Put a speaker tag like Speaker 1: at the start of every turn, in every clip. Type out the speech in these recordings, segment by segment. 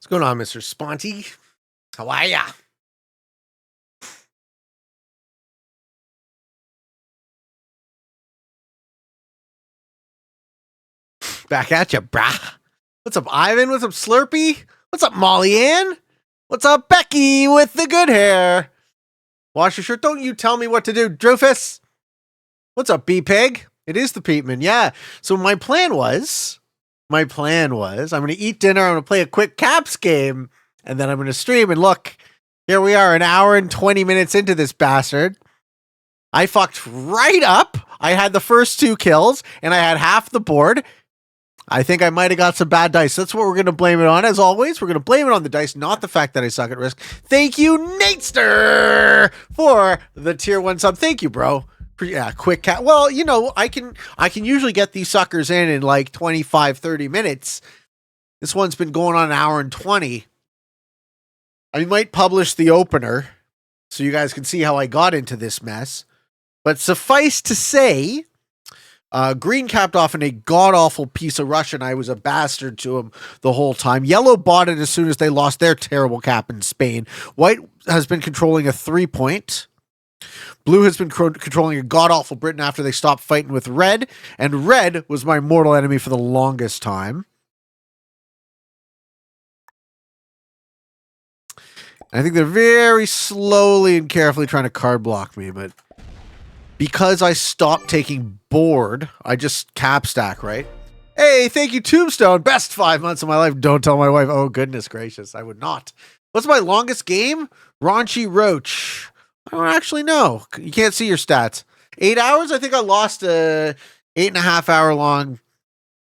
Speaker 1: What's going on, Mr. Sponty? How are ya? Back at ya, brah. What's up, Ivan? What's up, Slurpee? What's up, Molly Ann? What's up, Becky with the good hair? Wash your shirt. Don't you tell me what to do, Drofus. What's up, B-Pig? It is the Peatman, yeah. So my plan was, I'm going to eat dinner, I'm going to play a quick Caps game, and then I'm going to stream, and look, here we are, an hour and 20 minutes into this bastard. I fucked right up. I had the first 2 kills, and I had half the board. I think I might have got some bad dice. That's what we're going to blame it on. As always, we're going to blame it on the dice, not the fact that I suck at Risk. Thank you, Natester, for the tier 1 sub. Thank you, bro. Yeah, quick cat. Well, you know, I can usually get these suckers in like 25, 30 minutes. This one's been going on an hour and 20. I might publish the opener so you guys can see how I got into this mess. But suffice to say, green capped off in a god-awful piece of Russian. I was a bastard to him the whole time. Yellow bought it as soon as they lost their terrible cap in Spain. White has been controlling a 3-point. Blue has been controlling a god-awful Britain after they stopped fighting with red. And red was my mortal enemy for the longest time. I think they're very slowly and carefully trying to card block me, but because I stopped taking board, I just cap stack, right? Hey, thank you, Tombstone. Best 5 months of my life. Don't tell my wife. Oh, goodness gracious. I would not. What's my longest game? Raunchy Roach. I don't actually know. You can't see your stats. 8 hours? I think I lost a 8.5 hour long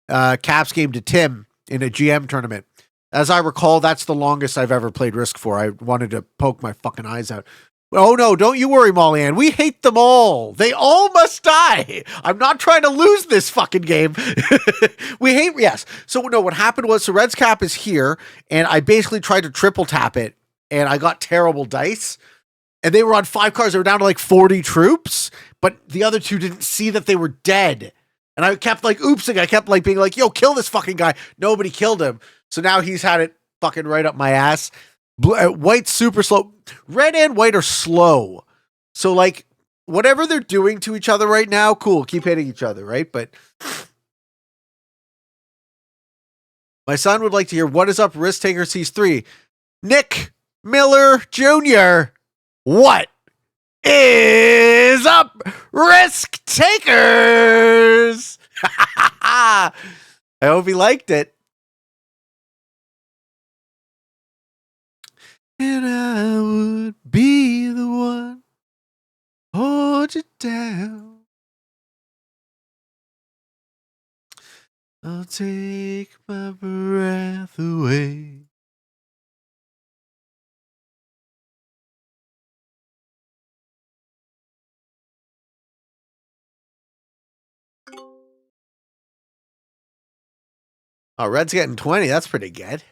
Speaker 1: Caps game to Tim in a GM tournament. As I recall, that's the longest I've ever played Risk for. I wanted to poke my fucking eyes out. Oh no, don't you worry, Molly Ann. We hate them all. They all must die. I'm not trying to lose this fucking game. We hate, yes. So no, what happened was, so Red's cap is here, and I basically tried to triple tap it, and I got terrible dice. And they were on 5 cards. They were down to like 40 troops, but the other 2 didn't see that they were dead. And I kept like oopsing. I kept like being like, yo, kill this fucking guy. Nobody killed him. So now he's had it fucking right up my ass. White's super slow. Red and white are slow. So like whatever they're doing to each other right now, cool. Keep hitting each other, right? But my son would like to hear what is up, Risk Taker Seas 3. Nick Miller Jr. What is up, Risk Takers? I hope he liked it. And I would be the one hold you down. I'll take my breath away. Oh, Red's getting 20. That's pretty good.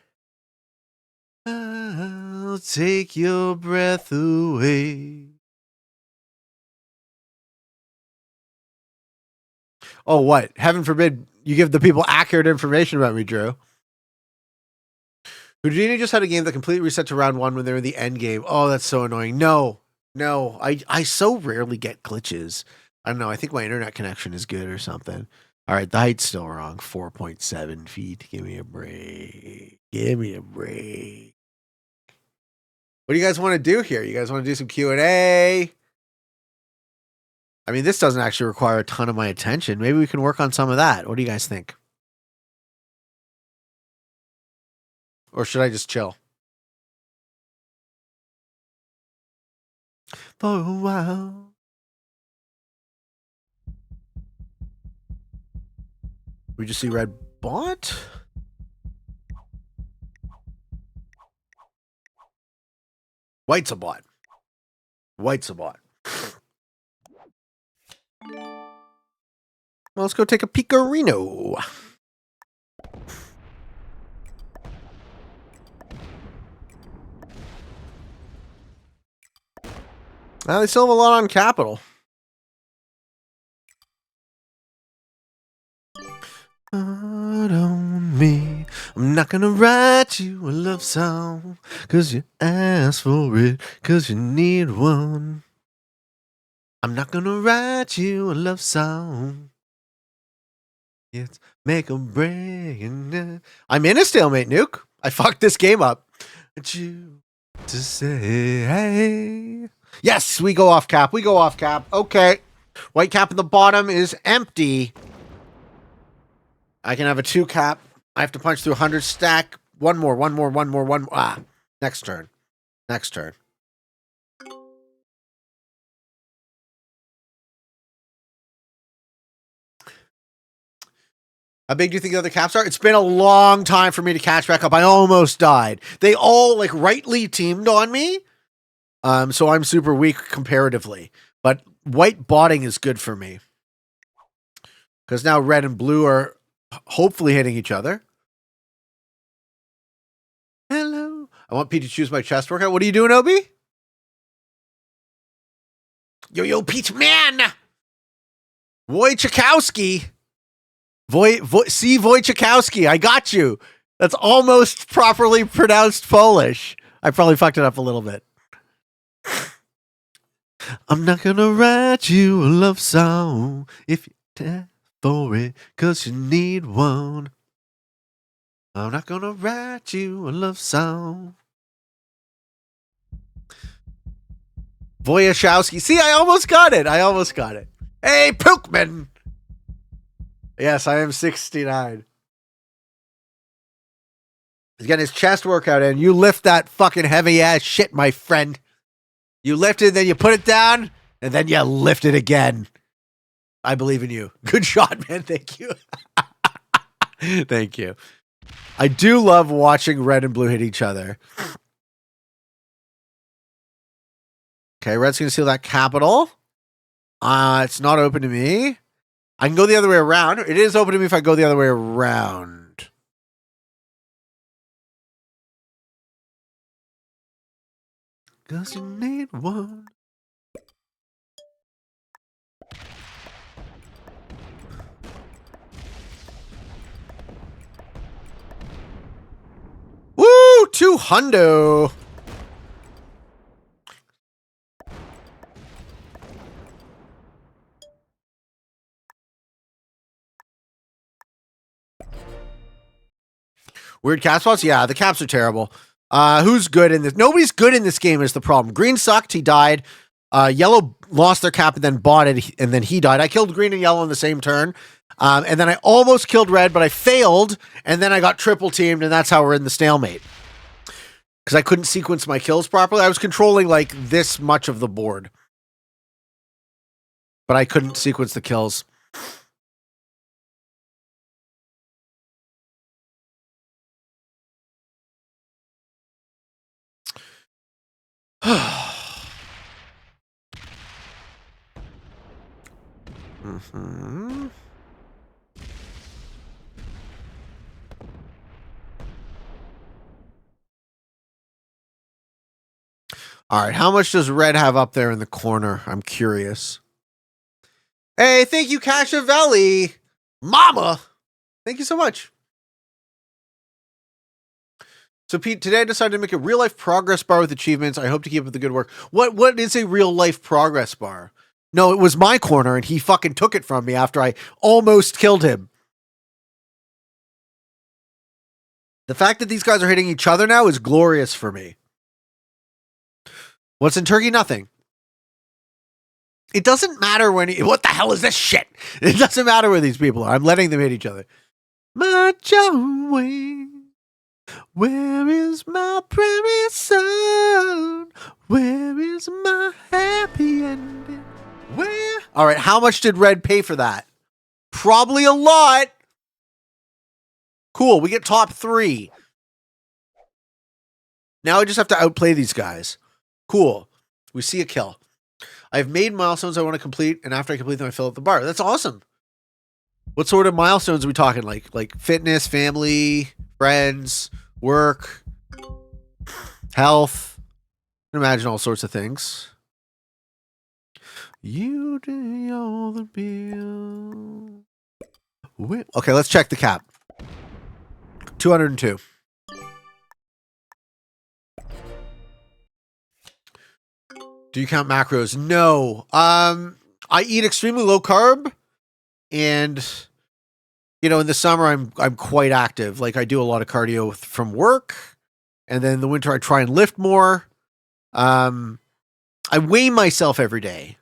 Speaker 1: I'll take your breath away. Oh, what? Heaven forbid you give the people accurate information about me, Drew. Houdini just had a game that completely reset to round 1 when they were in the end game. Oh, that's so annoying. No. I so rarely get glitches. I don't know. I think my internet connection is good or something. All right, the height's still wrong. 4.7 feet. Give me a break. Give me a break. What do you guys want to do here? You guys want to do some Q&A? I mean, this doesn't actually require a ton of my attention. Maybe we can work on some of that. What do you guys think? Or should I just chill? For a while. We just see red bot? White's a bot. White's a bot. Well, let's go take a peekarino. Well, they still have a lot on capital. Not on me. I'm not not gonna write you a love song, 'cause you asked for it, 'cause you need one. I'm not gonna write you a love song. It's make a break. I'm in a stalemate, Nuke. I fucked this game up. But you to say, hey. Yes, we go off cap. We go off cap. Okay. White cap at the bottom is empty. I can have a 2 cap. I have to punch through 100 stack. One more. Next turn. Next turn. How big do you think the other caps are? It's been a long time for me to catch back up. I almost died. They all like rightly teamed on me. So I'm super weak comparatively. But white botting is good for me. Because now red and blue are hopefully hitting each other. Hello. I want Pete to choose my chest workout. What are you doing, Obi? Yo, Pete, man! Wojciechowski. Wojciechowski, I got you. That's almost properly pronounced Polish. I probably fucked it up a little bit. I'm not gonna write you a love song if you ask for it, 'cause you need one. I'm not gonna write you a love song. Wojciechowski. See, I almost got it. Hey, Pookman. Yes, I am 69. He's getting his chest workout in. You lift that fucking heavy ass shit, my friend. You lift it, then you put it down, and then you lift it again. I believe in you. Good shot, man. Thank you. Thank you. I do love watching red and blue hit each other. Okay, red's going to steal that capital. It's not open to me. I can go the other way around. It is open to me if I go the other way around. Cause you need one. Woo! 200. Weird cap spots? Yeah, the caps are terrible. Who's good in this? Nobody's good in this game is the problem. Green sucked. He died. Yellow lost their cap and then bought it, and then he died. I killed green and yellow in the same turn. And then I almost killed red, but I failed, and then I got triple teamed, and that's how we're in the stalemate. Because I couldn't sequence my kills properly. I was controlling like this much of the board. But I couldn't sequence the kills. Mm-hmm. All right, how much does red have up there in the corner? I'm curious. Hey, thank you, Cashavelli. Mama. Thank you so much. So, Pete, today I decided to make a real-life progress bar with achievements. I hope to keep up the good work. What is a real-life progress bar? No, it was my corner, and he fucking took it from me after I almost killed him. The fact that these guys are hitting each other now is glorious for me. What's in Turkey? Nothing. It doesn't matter when... what the hell is this shit? It doesn't matter where these people are. I'm letting them hit each other. March away. Where is my prairie sun? Where is my happy ending? Where? All right, how much did red pay for that? Probably a lot. Cool, we get top 3. Now I just have to outplay these guys. Cool. We see a kill. I've made milestones I want to complete, and after I complete them, I fill out the bar. That's awesome. What sort of milestones are we talking? Like fitness, family, friends, work, health. I can imagine all sorts of things. You do all the bill. Okay, let's check the cap. 202. Do you count macros? No. I eat extremely low carb, and in the summer I'm quite active. Like I do a lot of cardio from work, and then in the winter I try and lift more. I weigh myself every day,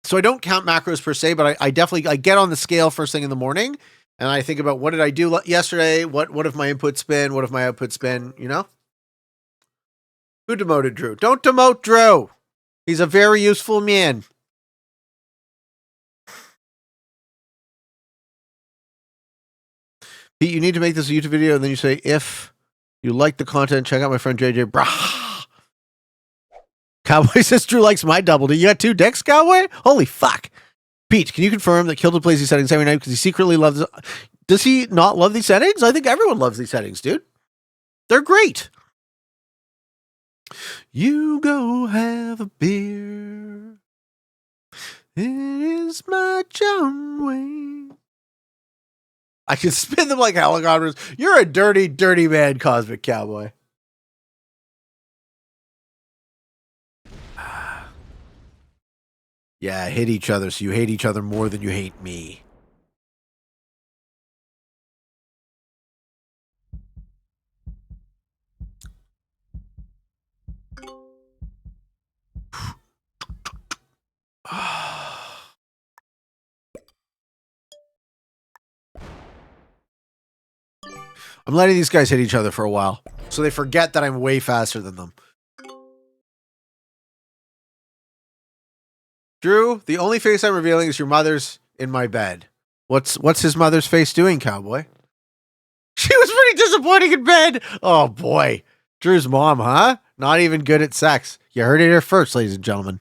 Speaker 1: so I don't count macros per se, but I definitely get on the scale first thing in the morning, and I think about what did I do yesterday? What have my inputs been? What have my outputs been? Who demoted Drew? Don't demote Drew. He's a very useful man. Pete, you need to make this a YouTube video, and then you say, if you like the content, check out my friend JJ. Brah. Cowboy says Drew likes my double D. You got 2 dicks, Cowboy? Holy fuck. Pete, can you confirm that Kilton plays these settings every night because he secretly loves it? Does he not love these settings? I think everyone loves these settings, dude. They're great. You go have a beer. It is my John Wayne. I can spin them like helicopters. You're a dirty, dirty man, Cosmic Cowboy. Yeah, hate each other, so you hate each other more than you hate me. I'm letting these guys hit each other for a while, so they forget that I'm way faster than them. Drew, the only face I'm revealing is your mother's in my bed. What's his mother's face doing, Cowboy? She was pretty disappointing in bed. Oh, boy. Drew's mom, huh? Not even good at sex. You heard it here first, ladies and gentlemen.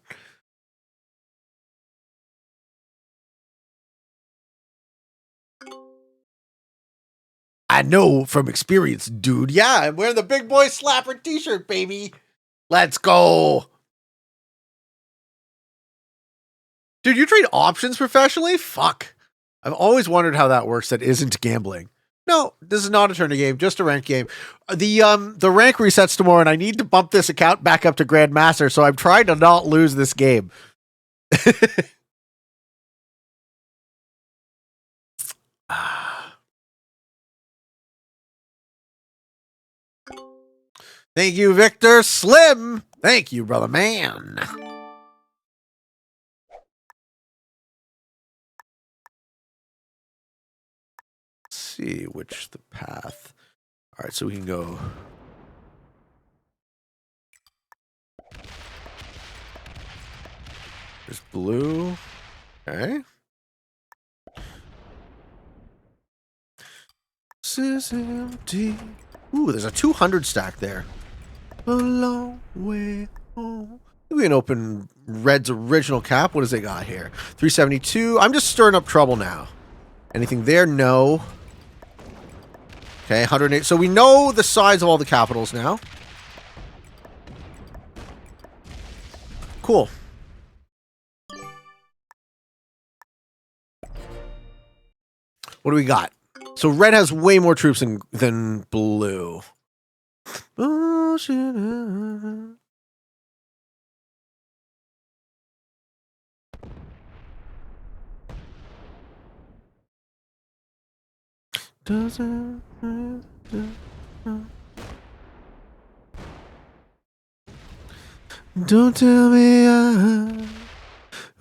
Speaker 1: I know from experience, dude. Yeah, I'm wearing the big boy slapper t-shirt, baby. Let's go. Dude, you trade options professionally? Fuck. I've always wondered how that works that isn't gambling. No, this is not a tournament game, just a rank game. The rank resets tomorrow, and I need to bump this account back up to Grandmaster, so I'm trying to not lose this game. Thank you, Victor Slim. Thank you, brother man. Let's see which the path. All right, so we can go. There's blue. Okay. This is empty. Ooh, there's a 200 stack there. A long way home. We can open Red's original cap. What does they got here? 372. I'm just stirring up trouble now. Anything there? No. Okay, 108. So we know the size of all the capitals now. Cool. What do we got? So red has way more troops than blue. Oh, shit. Doesn't. Don't tell me I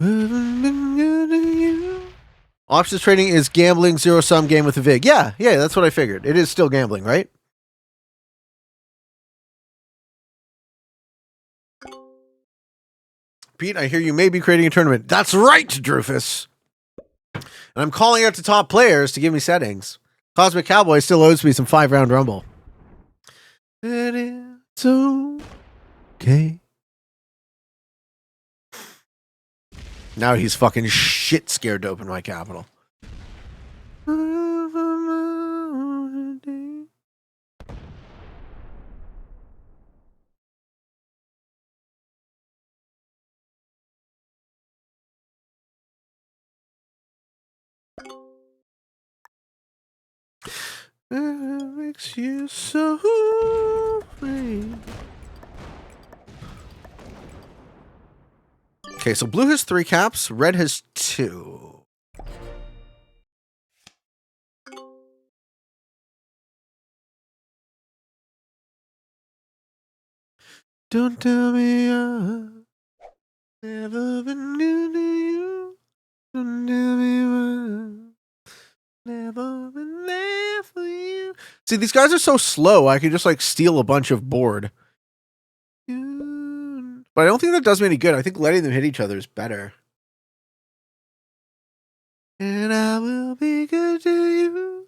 Speaker 1: haven't been good to you. Options trading is gambling zero-sum game with a VIG. Yeah, that's what I figured. It is still gambling, right? Pete, I hear you may be creating a tournament. That's right, Drufus. And I'm calling out to top players to give me settings. Cosmic Cowboy still owes me some 5-round rumble. It's okay. Now he's fucking shit scared to open my capital. It makes you so free. Okay, so blue has 3 caps, red has 2. Don't tell me I've never been new to you. Don't tell me why. Never been there for you. See, these guys are so slow, I can just like steal a bunch of board. But I don't think that does me any good. I think letting them hit each other is better. And I will be good to you.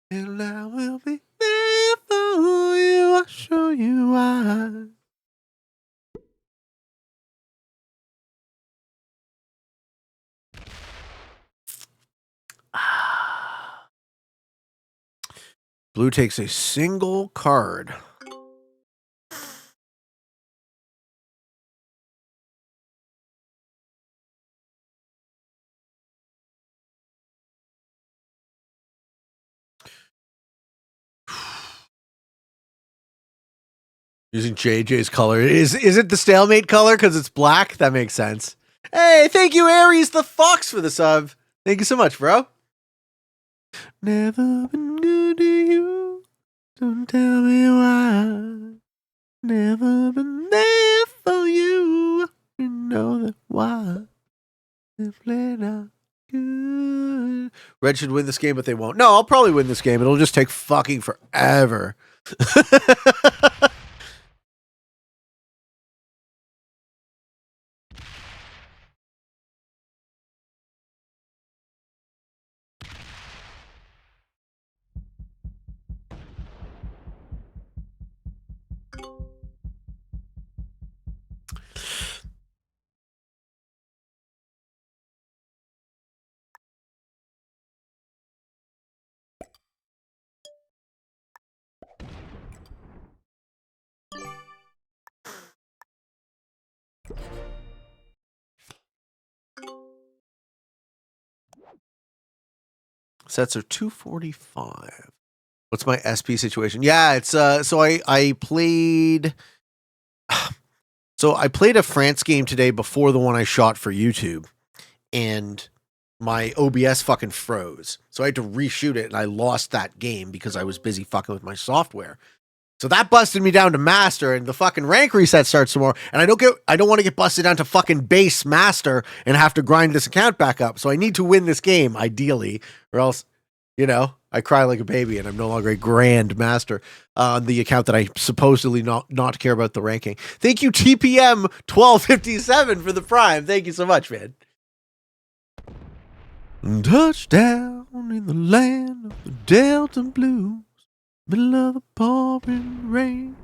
Speaker 1: And I will be there for you. I'll show you why. Blue takes a single card. Using JJ's color. Is it the stalemate color because it's black? That makes sense. Hey, thank you, Aries the Fox, for the sub. Thank you so much, bro. Never been good to you. Don't tell me why. Never been there for you. You know that why. They played out good. Red should win this game, but they won't. No, I'll probably win this game. It'll just take fucking forever. Sets are 245. What's my SP situation? Yeah, it's so I played a France game today before the one I shot for YouTube, and my OBS fucking froze. So I had to reshoot it, and I lost that game because I was busy fucking with my software. So that busted me down to master, and the fucking rank reset starts tomorrow. And I don't want to get busted down to fucking base master and have to grind this account back up. So I need to win this game, ideally, or else, you know, I cry like a baby and I'm no longer a grand master on the account that I supposedly not care about the ranking. Thank you, TPM 1257 for the prime. Thank you so much, man. Touchdown in the land of the Delta Blues. Middle of the pouring rain.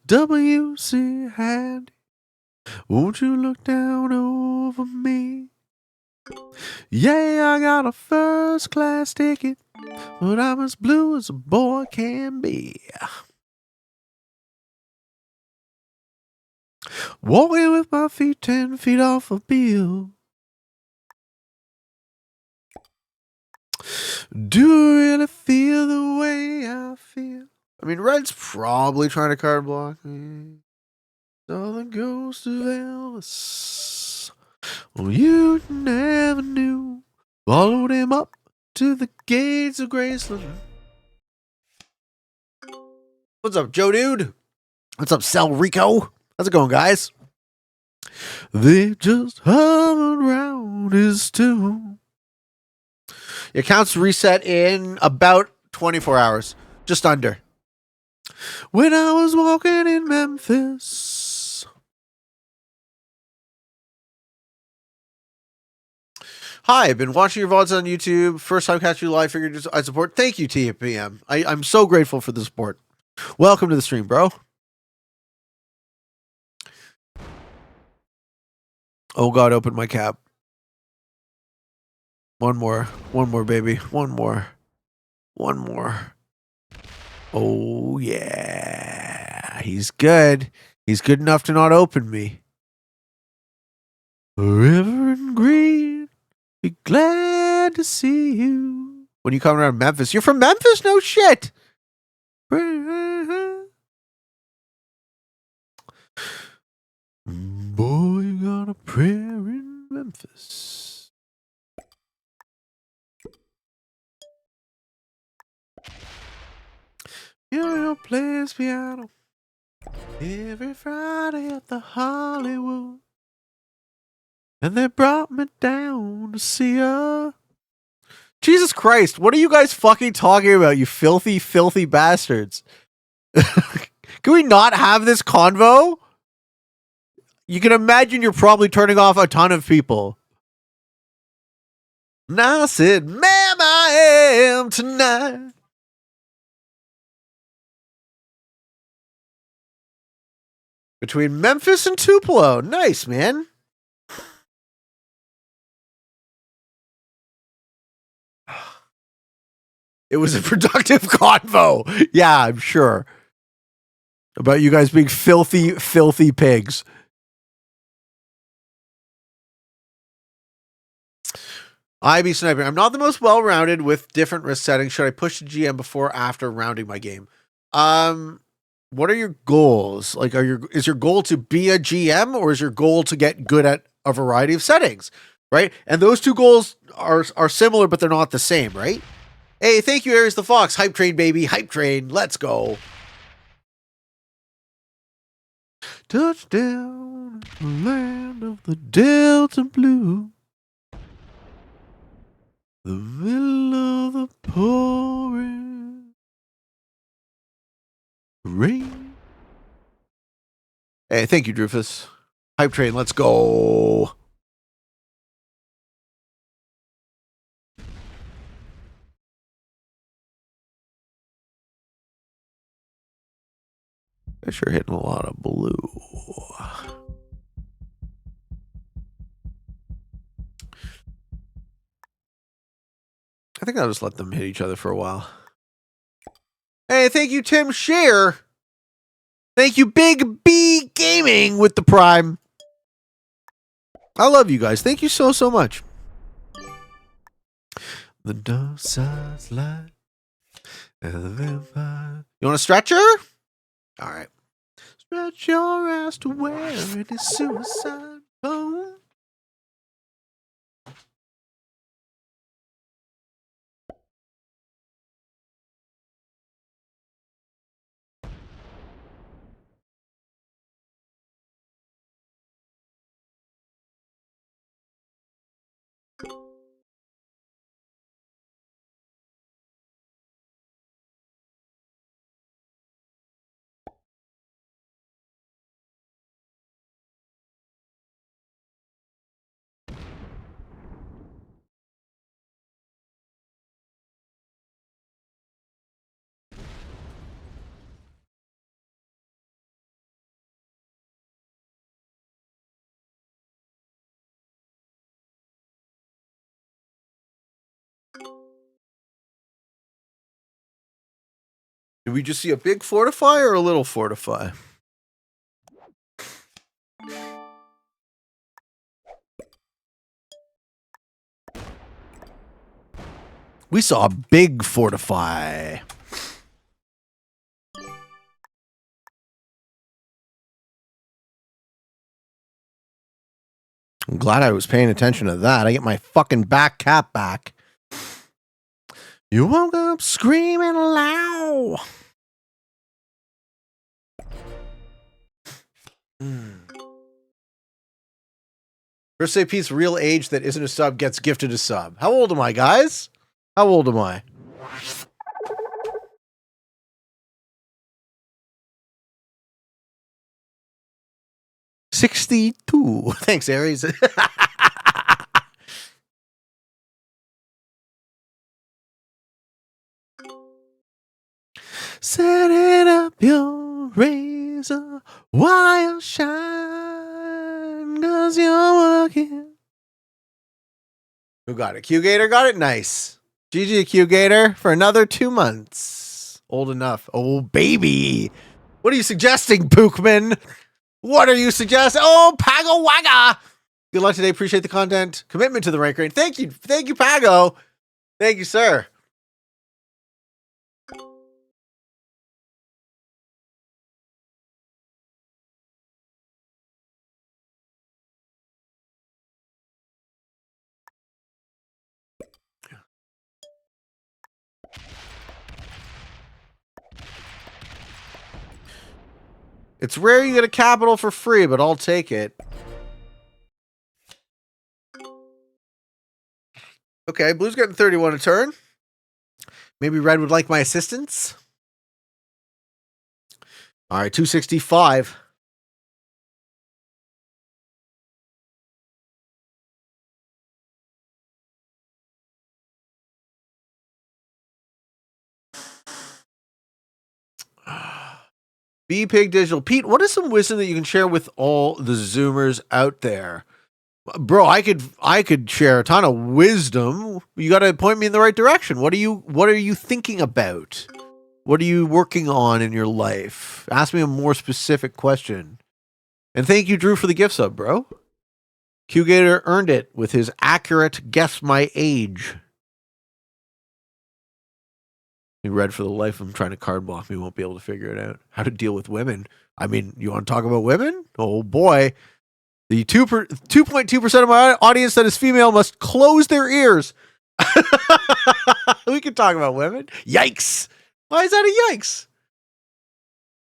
Speaker 1: W.C. Handy, won't you look down over me? Yeah, I got a first class ticket, but I'm as blue as a boy can be. Walking with my feet 10 feet off a bill. Do you really feel the way I feel? I mean, Red's probably trying to card block me. Saw the ghost of Elvis. Well, you never knew. Followed him up to the gates of Graceland. What's up, Joe Dude? What's up, Cel Rico? How's it going, guys? They just hovered around his tomb. Your account's reset in about 24 hours. Just under. When I was walking in Memphis. Hi, I've been watching your VODs on YouTube. First time catching you live. Figured I support. Thank you, TPM. I'm so grateful for the support. Welcome to the stream, bro. Oh, God, open my cap. One more, baby. One more. Oh, yeah. He's good. He's good enough to not open me. Forever in green, be glad to see you. When you come around Memphis. You're from Memphis? No shit. prayer in Memphis. Uriel plays piano every Friday at the Hollywood. And they brought me down to see her. Jesus Christ, what are you guys fucking talking about, you filthy, filthy bastards? Can we not have this convo? You can imagine you're probably turning off a ton of people. And I said, ma'am, I am tonight. Between Memphis and Tupelo. Nice, man. It was a productive convo. Yeah, I'm sure. About you guys being filthy, filthy pigs. IB Sniper. I'm not the most well-rounded with different risk settings. Should I push the GM before or after rounding my game? What are your goals? Like, is your goal to be a GM or is your goal to get good at a variety of settings? Right? And those two goals are similar, but they're not the same, right? Hey, thank you, Aries the Fox. Hype train, baby. Hype train. Let's go. Touchdown, land of the Delta Blue. The middle of the pouring rain. Hey, thank you, Drufus. Hype train, let's go. They're sure hitting a lot of blue. I think I'll just let them hit each other for a while. Hey, thank you, Tim Shear. Thank you, Big B Gaming with the Prime. I love you guys. Thank you so, so much. The dark side's light and the vampire. You want a stretcher? All right. Stretch your ass to where it is suicide bone. Did we just see a big fortify or a little fortify? We saw a big fortify. I'm glad I was paying attention to that. I get my fucking back cap back. You woke up screaming loud. Birthday Pete's real age that isn't a sub gets gifted a sub. How old am I, guys? How old am I? $62. Thanks, Aries. Setting up your razor while shine, 'cause you're working. Who got it? Q-Gator got it? Nice. GG Q-Gator for another 2 months. Old enough. Oh, baby. What are you suggesting, Pookman? What are you suggesting? Oh, Pago Waga. Good luck today. Appreciate the content. Commitment to the rank rate. Thank you. Thank you, Pago. Thank you, sir. It's rare you get a capital for free, but I'll take it. Okay, blue's getting 31 a turn. Maybe red would like my assistance. All right, 265. B-Pig Digital. Pete, what is some wisdom that you can share with all the Zoomers out there? Bro, I could share a ton of wisdom. You got to point me in the right direction. What are you thinking about? What are you working on in your life? Ask me a more specific question. And thank you, Drew, for the gift sub, bro. Q-Gator earned it with his accurate guess my age. He read for the life of him trying to card block me, won't be able to figure it out. How to deal with women. I mean, you want to talk about women? Oh boy. The 2.2% of my audience that is female must close their ears. We can talk about women. Yikes. Why is that a yikes?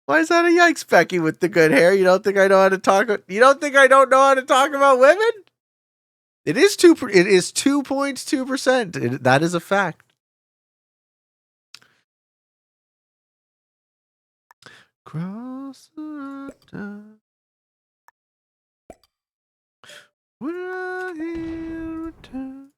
Speaker 1: Why is that a yikes, Becky, with the good hair? You don't think I know how to talk? You don't think I don't know how to talk about women? It is 2.2%. That is a fact. Cross the time. When I hear return.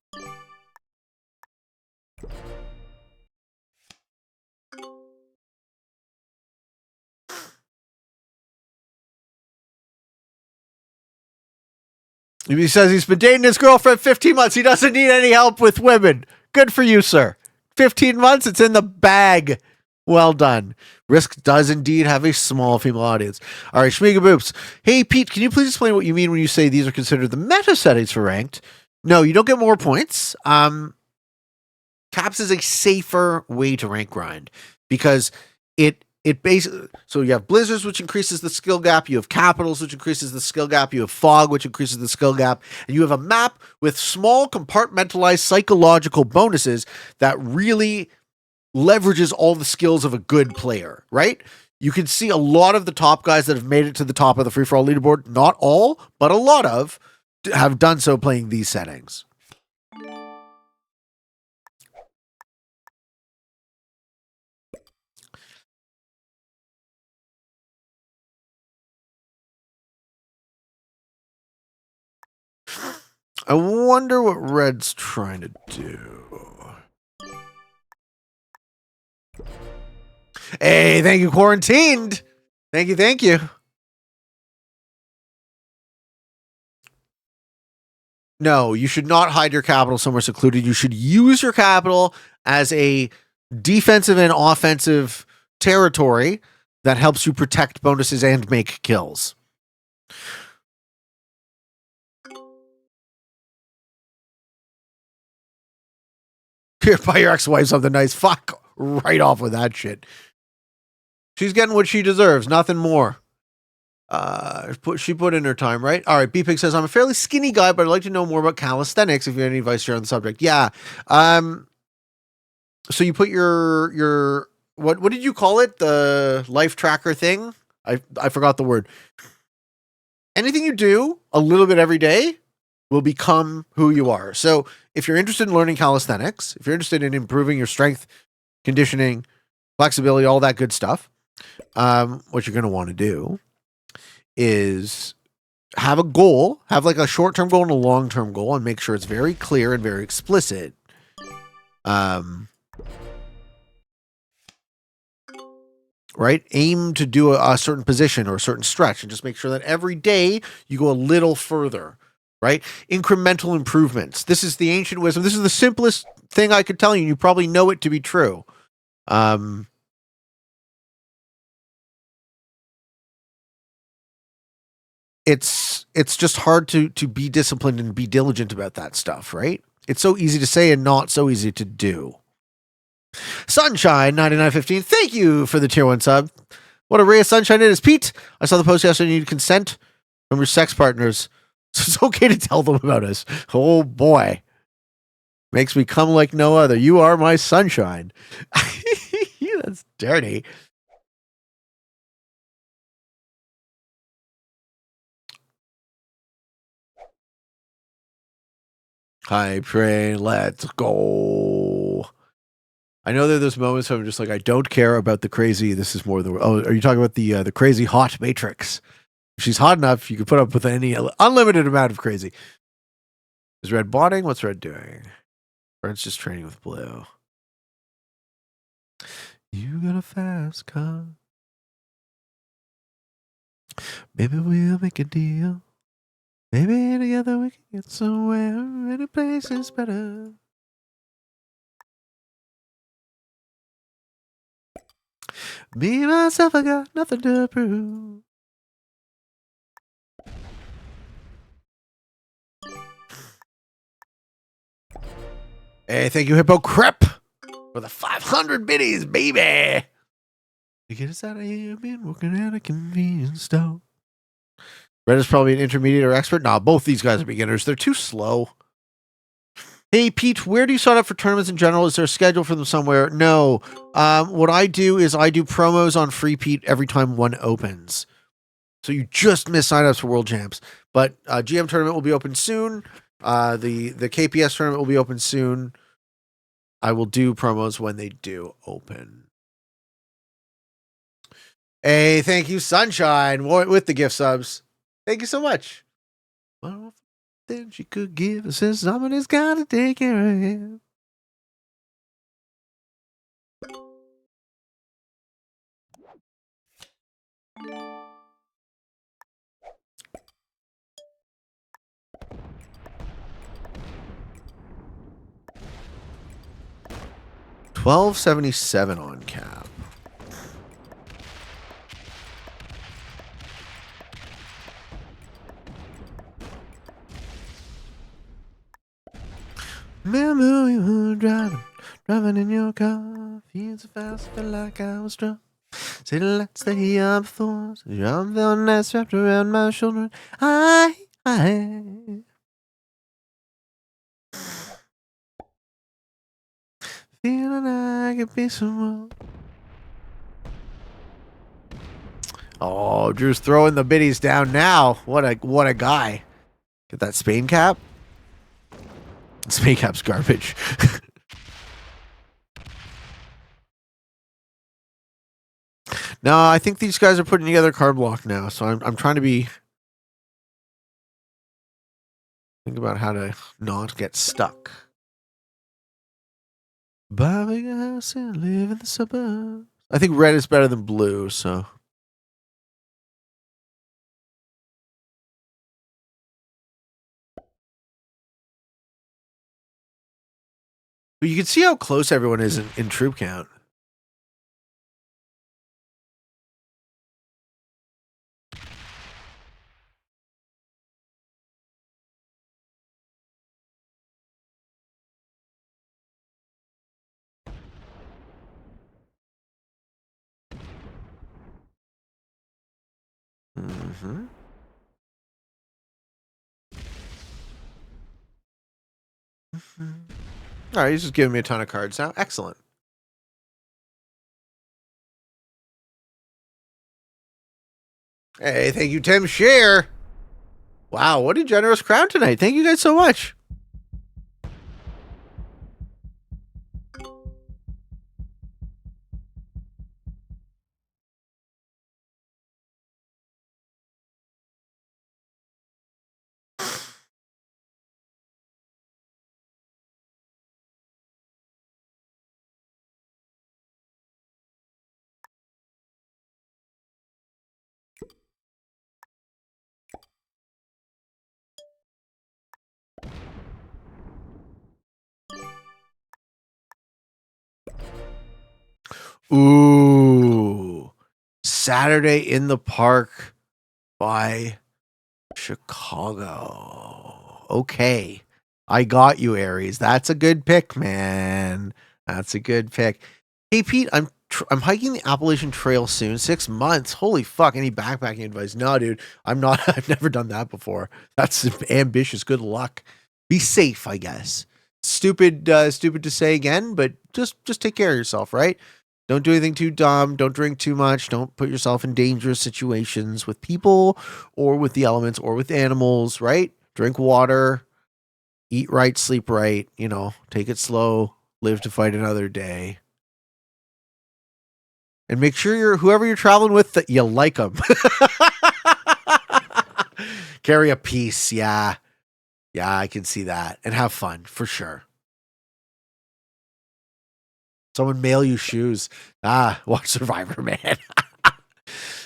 Speaker 1: He says he's been dating his girlfriend 15 months. He doesn't need any help with women. Good for you, sir. 15 months, it's in the bag. Well done. Risk does indeed have a small female audience. All right, Shmiga Boops. Hey, Pete, can you please explain what you mean when you say these are considered the meta settings for ranked? No, you don't get more points. Caps is a safer way to rank grind because it basically, so you have blizzards, which increases the skill gap. You have capitals, which increases the skill gap. You have fog, which increases the skill gap. And you have a map with small compartmentalized psychological bonuses that really leverages all the skills of a good player, right? You can see a lot of the top guys that have made it to the top of the free-for-all leaderboard, not all, but a lot of, have done so playing these settings. I wonder what Red's trying to do. Hey, thank you, Quarantined. Thank you. No, you should not hide your capital somewhere secluded. You should use your capital as a defensive and offensive territory that helps you protect bonuses and make kills. Here, buy your ex-wife something nice. Fuck right off with that shit. She's getting what she deserves, nothing more. She put in her time, right? All right, B-Pig says, I'm a fairly skinny guy, but I'd like to know more about calisthenics if you have any advice here on the subject. Yeah. So you put your what did you call it? The life tracker thing? I forgot the word. Anything you do a little bit every day will become who you are. So if you're interested in learning calisthenics, if you're interested in improving your strength, conditioning, flexibility, all that good stuff, what you're going to want to do is have a goal, have like a short-term goal and a long-term goal, and make sure it's very clear and very explicit. Right? Aim to do a certain position or a certain stretch and just make sure that every day you go a little further, right? Incremental improvements. This is the ancient wisdom. This is the simplest thing I could tell you. You probably know it to be true. It's just hard to be disciplined and be diligent about that stuff, right? It's so easy to say and not so easy to do. Sunshine 9915, thank you for the tier 1 sub. What a ray of sunshine it is. Pete, I saw the post yesterday. You need consent from your sex partners, so it's okay to tell them about us. Oh boy, makes me come like no other. You are my sunshine. That's dirty. Hype train, let's go. I know that there's moments where I'm just like, I don't care about the crazy. This is more the. Oh, are you talking about the crazy hot Matrix? If she's hot enough, you can put up with any unlimited amount of crazy. Is red botting? What's red doing? Red's just training with blue. You got a fast car. Maybe we'll make a deal. Maybe together we can get somewhere. Any place is better. Me, myself, I got nothing to prove. Hey, thank you, Hippo Crep, for the 500 biddies, baby. To get us out of here, been working at a convenience store. Red is probably an intermediate or expert. Nah, both these guys are beginners. They're too slow. Hey, Pete, where do you sign up for tournaments in general? Is there a schedule for them somewhere? No. What I do is I do promos on Free Pete every time one opens. So you just miss signups for World Champs. But GM tournament will be open soon. The KPS tournament will be open soon. I will do promos when they do open. Hey, thank you, Sunshine, with the gift subs. Thank you so much. Well, then she could give us since somebody's got to take care of him. $12.77 on cap. Remember we were driving in your car, feeling so fast, I felt like I was drunk. Say let's stay up for us. I'm feeling nice wrapped around my shoulder. I feeling I could be someone. Oh, Drew's throwing the biddies down now. What a guy. Get that Spain cap. Spain cap's garbage. No, I think these guys are putting together card block now, so I'm trying to think about how to not get stuck. Buy a big house and live in the suburbs. I think red is better than blue, so. But you can see how close everyone is in troop count. Mm-hmm. Mm-hmm. All right, he's just giving me a ton of cards now. Excellent. Hey, thank you, Tim Shear. Wow, what a generous crowd tonight. Thank you guys so much. Ooh. Saturday in the Park by Chicago. Okay. I got you, Aries. That's a good pick, man. That's a good pick. Hey, Pete, I'm hiking the Appalachian Trail soon. 6 months. Holy fuck. Any backpacking advice? No, dude. I'm not. I've never done that before. That's ambitious. Good luck. Be safe, I guess. Stupid to say again, but just take care of yourself, right? Don't do anything too dumb. Don't drink too much. Don't put yourself in dangerous situations with people or with the elements or with animals, right? Drink water. Eat right, sleep right, you know, take it slow, live to fight another day. And make sure whoever you're traveling with that you like them. Carry a piece, yeah. Yeah, I can see that. And have fun, for sure. Someone mail you shoes. Watch Survivor, man.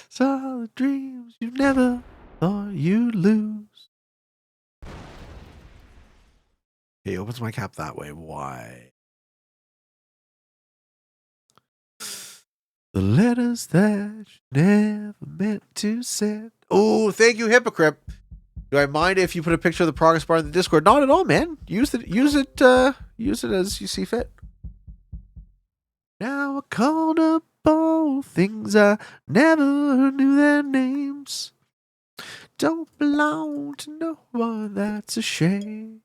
Speaker 1: Solid dreams you never thought you'd lose. He opens my cap that way. Why? The letters that you never meant to send. Oh, thank you, hypocrite. Do I mind if you put a picture of the progress bar in the Discord? Not at all, man. Use it as you see fit. Now I called up all things I never knew their names. Don't belong to no one, that's a shame.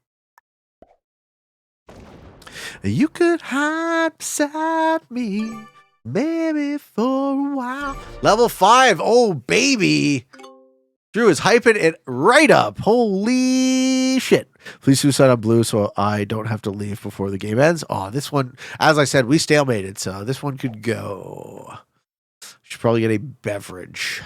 Speaker 1: You could hide beside me, maybe for a while. Level 5, oh baby. Drew is hyping it right up. Holy shit. Please suicide on blue so I don't have to leave before the game ends. Oh, this one, as I said, we stalemated, so this one could go. Should probably get a beverage.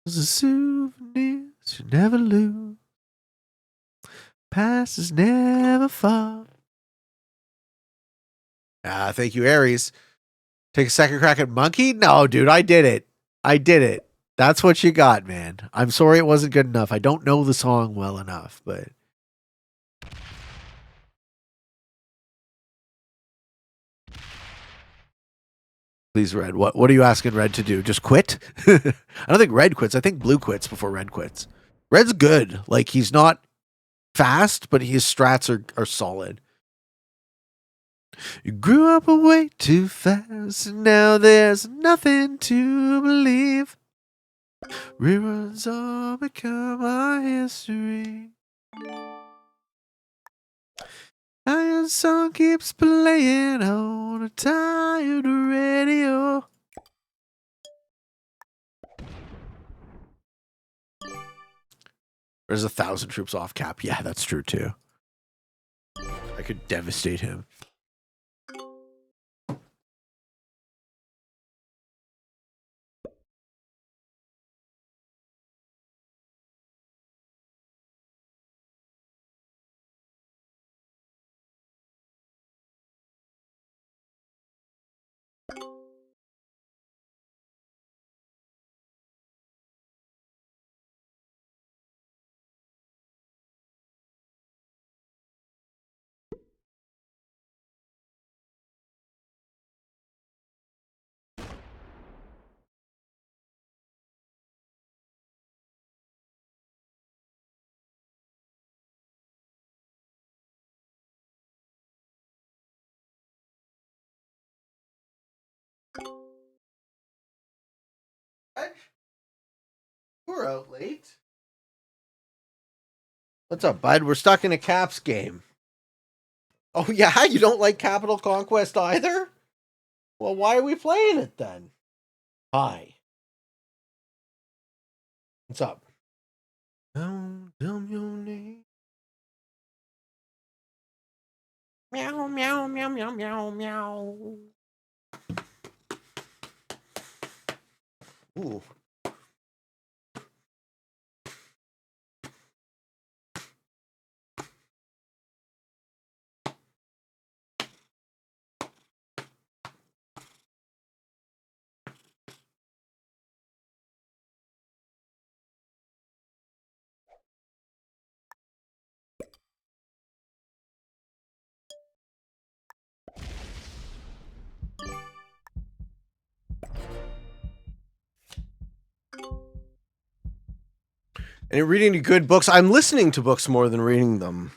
Speaker 1: Those are souvenirs you never lose. Past is never far. Thank you, Aries. Take a second crack at Monkey? No, dude, I did it. That's what you got, man. I'm sorry it wasn't good enough. I don't know the song well enough, but... Please, Red. What are you asking Red to do? Just quit? I don't think Red quits. I think Blue quits before Red quits. Red's good. Like, he's not fast, but his strats are solid. You grew up way too fast, and now there's nothing to believe. Reruns all become our history. Now your song keeps playing on a tired radio. There's 1,000 troops off cap. Yeah, that's true too. I could devastate him. We're out late. What's up, bud? We're stuck in a Caps game. Oh, yeah? You don't like Capital Conquest either? Well, why are we playing it then? Hi. What's up? Don't tell me your name. Meow, meow, meow, meow, meow, meow. Ooh. And you're reading good books. I'm listening to books more than reading them.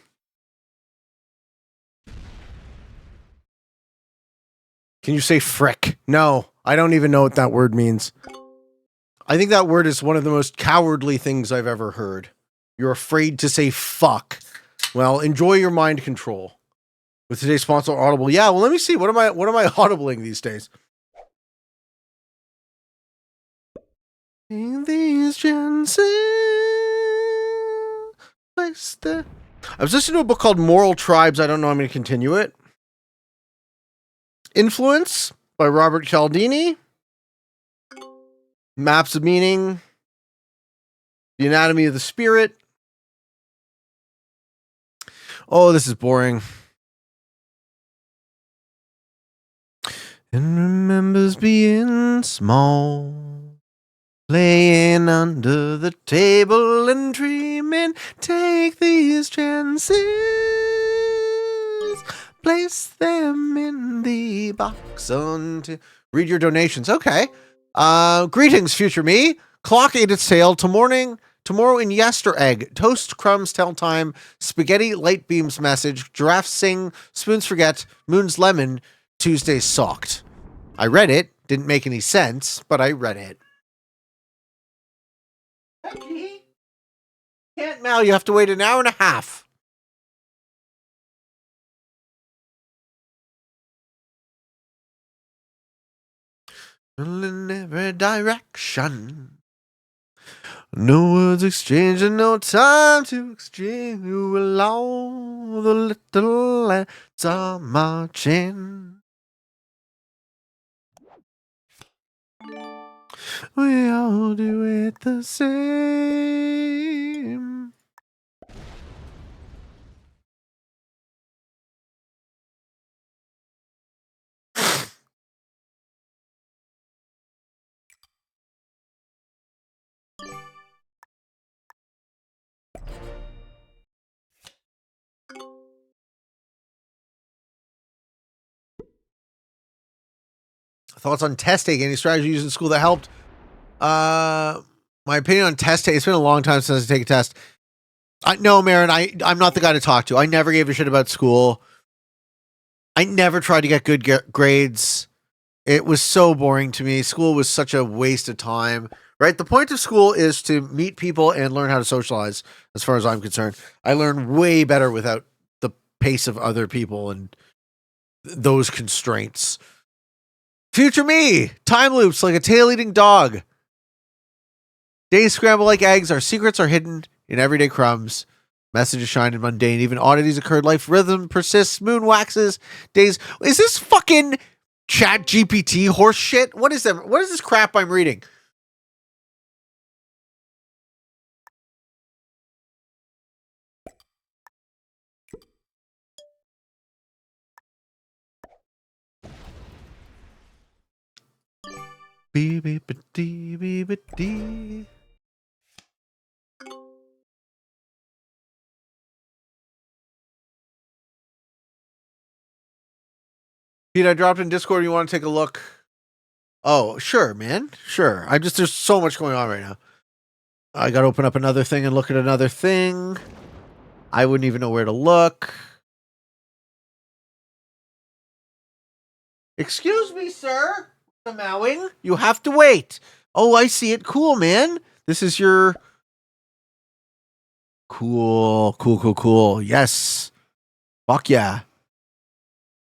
Speaker 1: Can you say frick? No, I don't even know what that word means. I think that word is one of the most cowardly things I've ever heard. You're afraid to say fuck. Well, enjoy your mind control. With today's sponsor, Audible. Yeah, well, let me see. What am I audibling these days? These chances. Place the. I was listening to a book called Moral Tribes. I don't know. I'm going to continue it. Influence by Robert Cialdini. Maps of Meaning. The Anatomy of the Spirit. Oh, this is boring. And remembers being small, playing under the table and dreaming. Take these chances, place them in the box until. Read your donations. Okay. Greetings, future me. Clock ate its tail. Tomorrow in yester egg. Toast crumbs tell time. Spaghetti light beams message. Giraffes sing. Spoons forget. Moon's lemon. Tuesday's socked. I read it. Didn't make any sense, but I read it. Becky? Can't mail. You have to wait an hour and a half. In every direction. No words exchanged and no time to exchange. Will all the little lads are marching. We all do it the same. Thoughts on test taking? Any strategy used in school that helped? My opinion on test take. It's been a long time since I take a test. No, Marin, I'm not the guy to talk to. I never gave a shit about school. I never tried to get good grades. It was so boring to me. School was such a waste of time. Right? The point of school is to meet people and learn how to socialize, as far as I'm concerned. I learn way better without the pace of other people and those constraints. Future me! Time loops like a tail-eating dog. Days scramble like eggs. Our secrets are hidden in everyday crumbs. Messages shine in mundane. Even oddities occurred. Life rhythm persists. Moon waxes. Days. Is this fucking Chat GPT horse shit? What is that? What is this crap I'm reading? Beep-beep-a-dee. Pete, I dropped in Discord. You want to take a look? Oh, sure, man. Sure. There's so much going on right now. I got to open up another thing and look at another thing. I wouldn't even know where to look. Excuse me, sir. The mowing. You have to wait. Oh, I see it. Cool, man. This is your cool. Yes. Fuck yeah.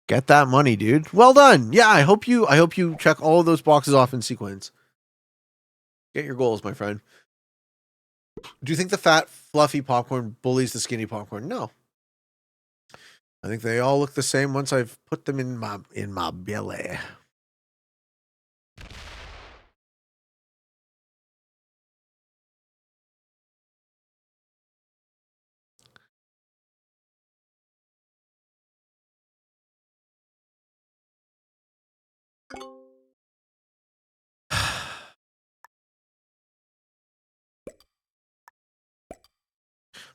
Speaker 1: Get that money, dude. Well done. Yeah, I hope you check all of those boxes off in sequence. Get your goals, my friend. Do you think the fat, fluffy popcorn bullies the skinny popcorn? No. I think they all look the same once I've put them in my belly.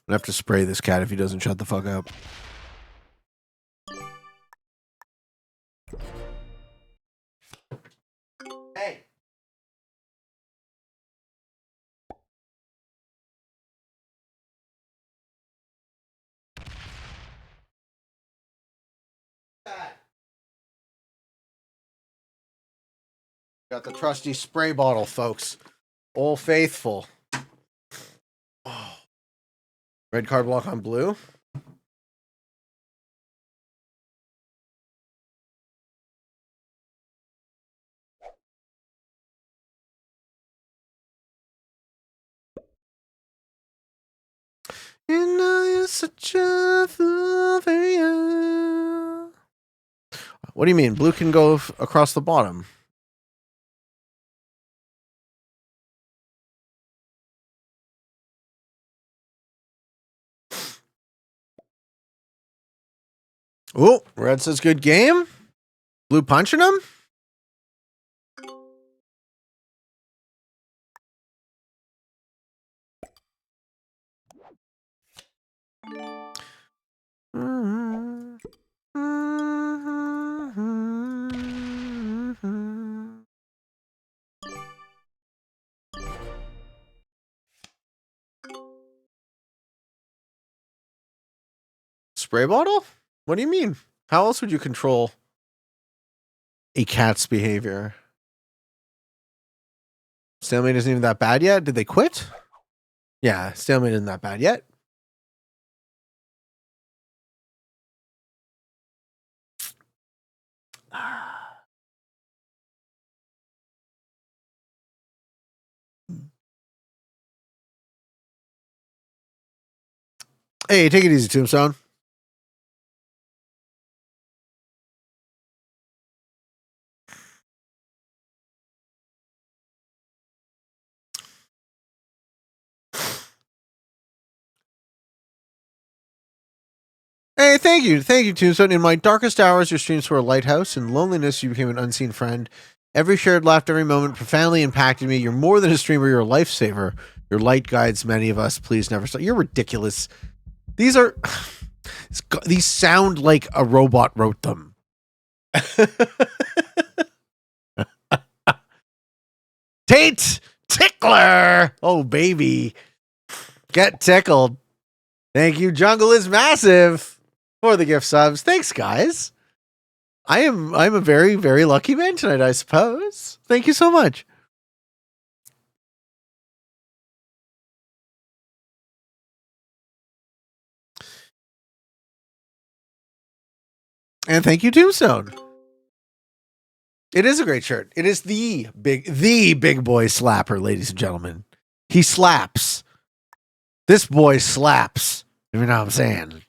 Speaker 1: I'm gonna have to spray this cat if he doesn't shut the fuck up. Hey. Got the trusty spray bottle, folks. Old Faithful. Oh. Red card block on blue. And I am such a fool for you. What do you mean? Blue can go across the bottom. Oh, red says good game. Blue punching him? Spray bottle? What do you mean? How else would you control a cat's behavior? Stalemate isn't even that bad yet. Did they quit? Yeah, stalemate isn't that bad yet. Hey, take it easy, Tombstone. Hey, thank you, Tombstone. In my darkest hours, your streams were a lighthouse. In loneliness, you became an unseen friend. Every shared laughed, every moment profoundly impacted me. You're more than a streamer, you're a lifesaver. Your light guides many of us. Please never stop. You're ridiculous. These are... These sound like a robot wrote them. Tate Tickler! Oh, baby. Get tickled. Thank you, Jungle is Massive, for the gift subs. Thanks, guys. I'm a very, very lucky man tonight, I suppose. Thank you so much. And thank you, Tombstone. It is a great shirt. It is the big boy slapper, ladies and gentlemen. He slaps. This boy slaps. You know what I'm saying?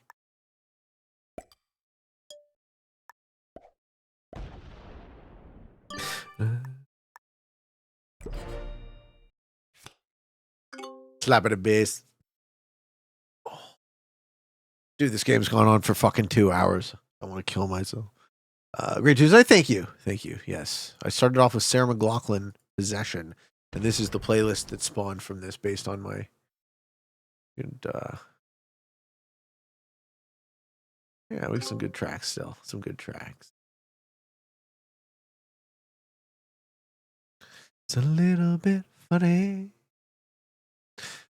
Speaker 1: Slap at a bass. Dude, this game's gone on for fucking 2 hours. I want to kill myself. Great Tuesday. Thank you. Thank you. Yes. I started off with Sarah McLachlan, Possession. And this is the playlist that spawned from this based on my... And, yeah, we have some good tracks still. Some good tracks. It's a little bit funny.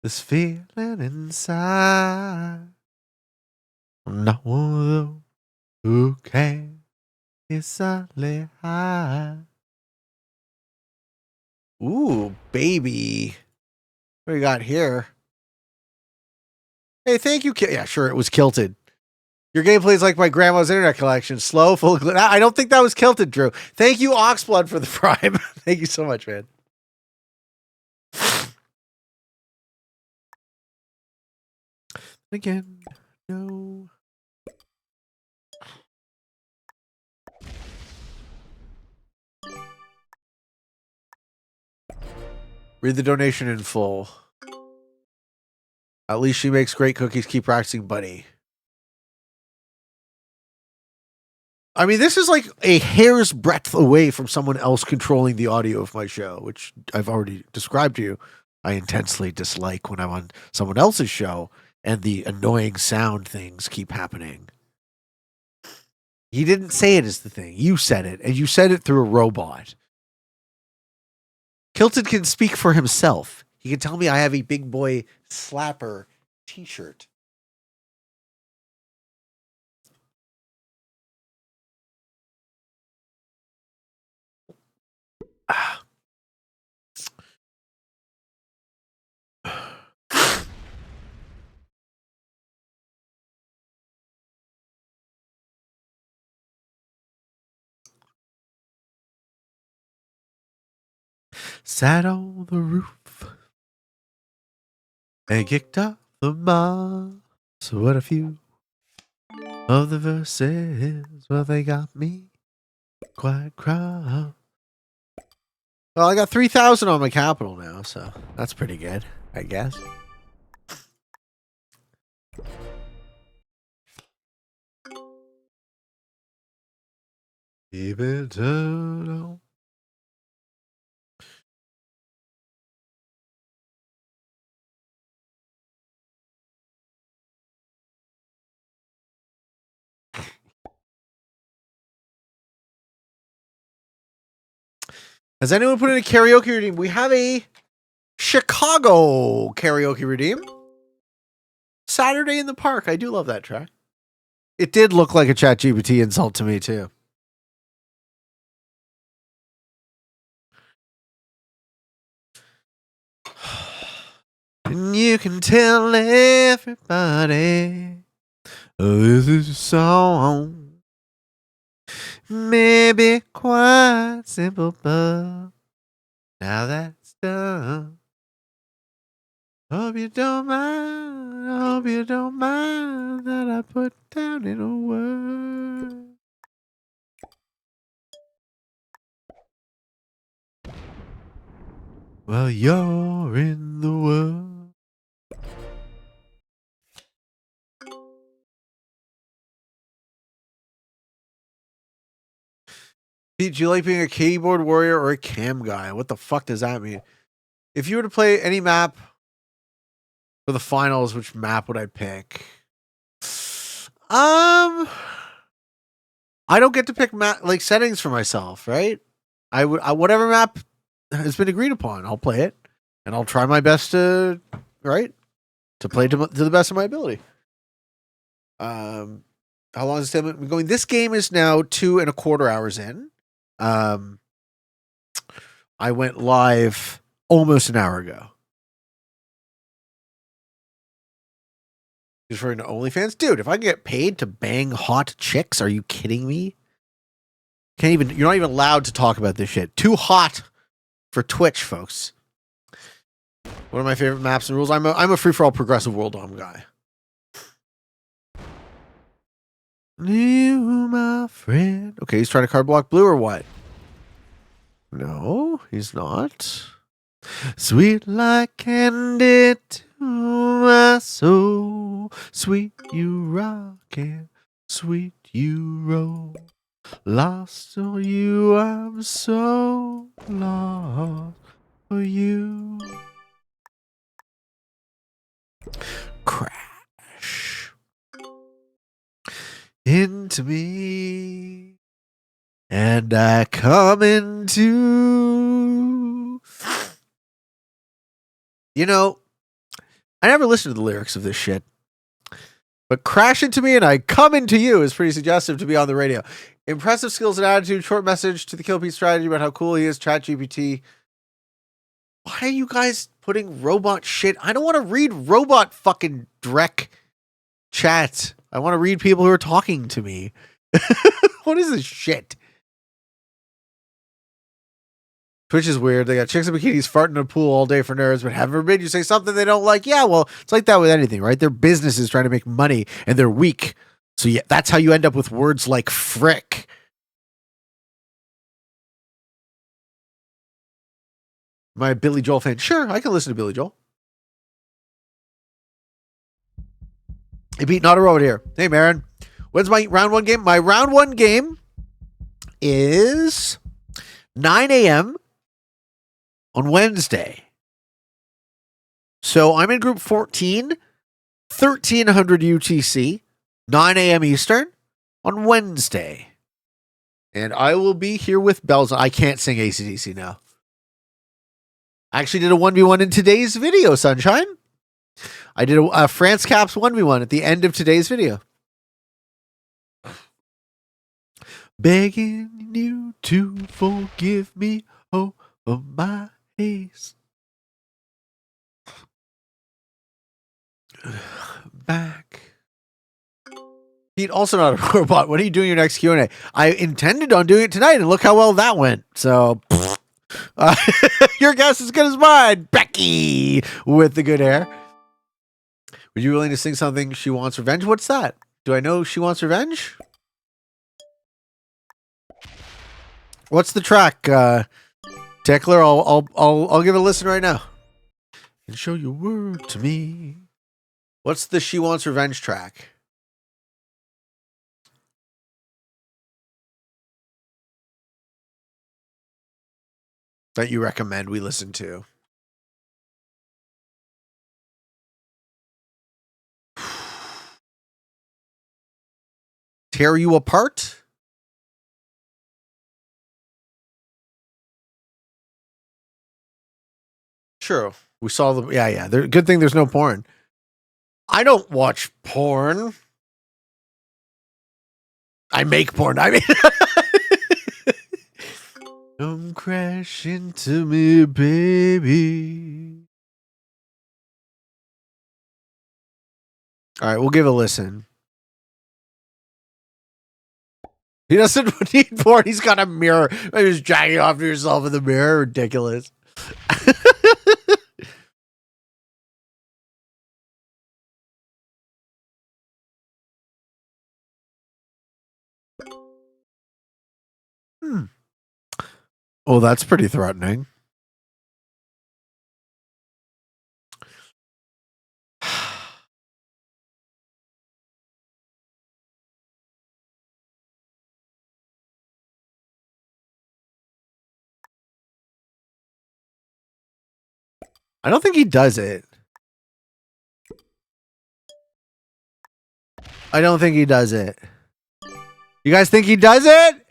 Speaker 1: This feeling inside. I'm not one of those who can easily hide. Ooh, baby. What do we got here? Hey, thank you. Yeah, sure, it was kilted. Your gameplay is like my grandma's internet collection. Slow, full of... I don't think that was kilted, Drew. Thank you, Oxblood, for the prime. Thank you so much, man. Again, no. Read the donation in full. At least she makes great cookies. Keep practicing, buddy. I mean, this is like a hair's breadth away from someone else controlling the audio of my show, which I've already described to you. I intensely dislike when I'm on someone else's show and the annoying sound things keep happening. He didn't say it is the thing. You said it, and you said it through a robot. Kilted can speak for himself. He can tell me I have a big boy slapper t-shirt. Sat on the roof and kicked off the moss. What a few of the verses. Well, they got me quite cross. Well, I got 3,000 on my capital now, so that's pretty good, I guess. Keep it down. Has anyone put in a karaoke redeem? We have a Chicago karaoke redeem. Saturday in the Park. I do love that track. It did look like a ChatGPT insult to me, too. And you can tell everybody this is a song. Maybe quite simple, but now that's done. Hope you don't mind that I put down in a word. Well, you're in the world. Pete, do you like being a keyboard warrior or a cam guy? What the fuck does that mean? If you were to play any map for the finals, which map would I pick? I don't get to pick like settings for myself, right? I would whatever map has been agreed upon, I'll play it, and I'll try my best to play to the best of my ability. How long has it been going? This game is now 2.25 hours in. I went live almost an hour ago. Just referring to OnlyFans, dude. If I get paid to bang hot chicks, are you kidding me? You're not even allowed to talk about this shit. Too hot for Twitch, folks. One of my favorite maps and rules. I'm a free for all progressive world dom guy. You, my friend. Okay, he's trying to card block blue or what? No, he's not. Sweet like candy to my soul. Sweet you rockin', sweet you roll. Lost on you, I'm so lost for you. Crash into me, and I come into. You know, I never listened to the lyrics of this shit, but crash into me and I come into you is pretty suggestive to be on the radio. Impressive skills and attitude. Short message to the Kill Pete strategy about how cool he is. ChatGPT. Why are you guys putting robot shit? I don't want to read robot fucking Drek chat. I want to read people who are talking to me. What is this shit? Twitch is weird. They got chicks in bikinis farting in a pool all day for nerds, but heaven forbid you say something they don't like. Yeah, well, it's like that with anything, right? Their business is trying to make money and they're weak. So yeah, that's how you end up with words like frick. Am I a Billy Joel fan? Sure, I can listen to Billy Joel. Hey, Pete, not a robot here. Hey, Marin. When's my round one game? My round one game is 9 a.m. on Wednesday. So I'm in group 14, 1300 UTC, 9 a.m. Eastern on Wednesday. And I will be here with bells. I can't sing AC/DC now. I actually did a 1v1 in today's video, Sunshine. I did a France Caps 1v1 at the end of today's video. Begging you to forgive me, oh, for my haste. Back. Pete, also not a robot. What are you doing your next Q&A? I intended on doing it tonight, and look how well that went. So, your guess is as good as mine. Becky with the good hair. Would you be willing to sing something She Wants Revenge? What's that? Do I know She Wants Revenge? What's the track, Tickler? I'll give it a listen right now. And show your word to me. What's the She Wants Revenge track? That you recommend we listen to? Tear You Apart? Sure. We saw the... Yeah. Good thing there's no porn. I don't watch porn. I make porn. I mean... Come crash into me, baby. All right, we'll give it a listen. He doesn't need porn. He's got a mirror. Maybe just jacking off to yourself in the mirror. Ridiculous. Oh, that's pretty threatening. I don't think he does it. I don't think he does it. You guys think he does it?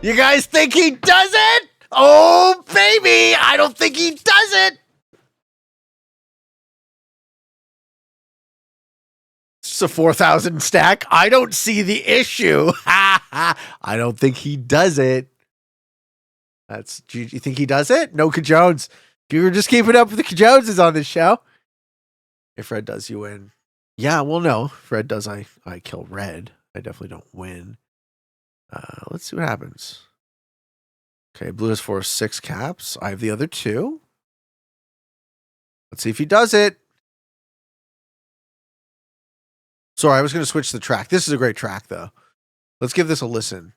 Speaker 1: You guys think he does it? Oh, baby. I don't think he does it. It's a 4,000 stack. I don't see the issue. I don't think he does it. You think he does it? No Cajones. You were just keeping up with the Cajoneses on this show. If Fred does, you win. Yeah, well, no. Fred does, I kill Red. I definitely don't win. Let's see what happens. Okay, blue has 4 6 caps. I have the other 2. Let's see if he does it. Sorry, I was going to switch the track. This is a great track, though. Let's give this a listen.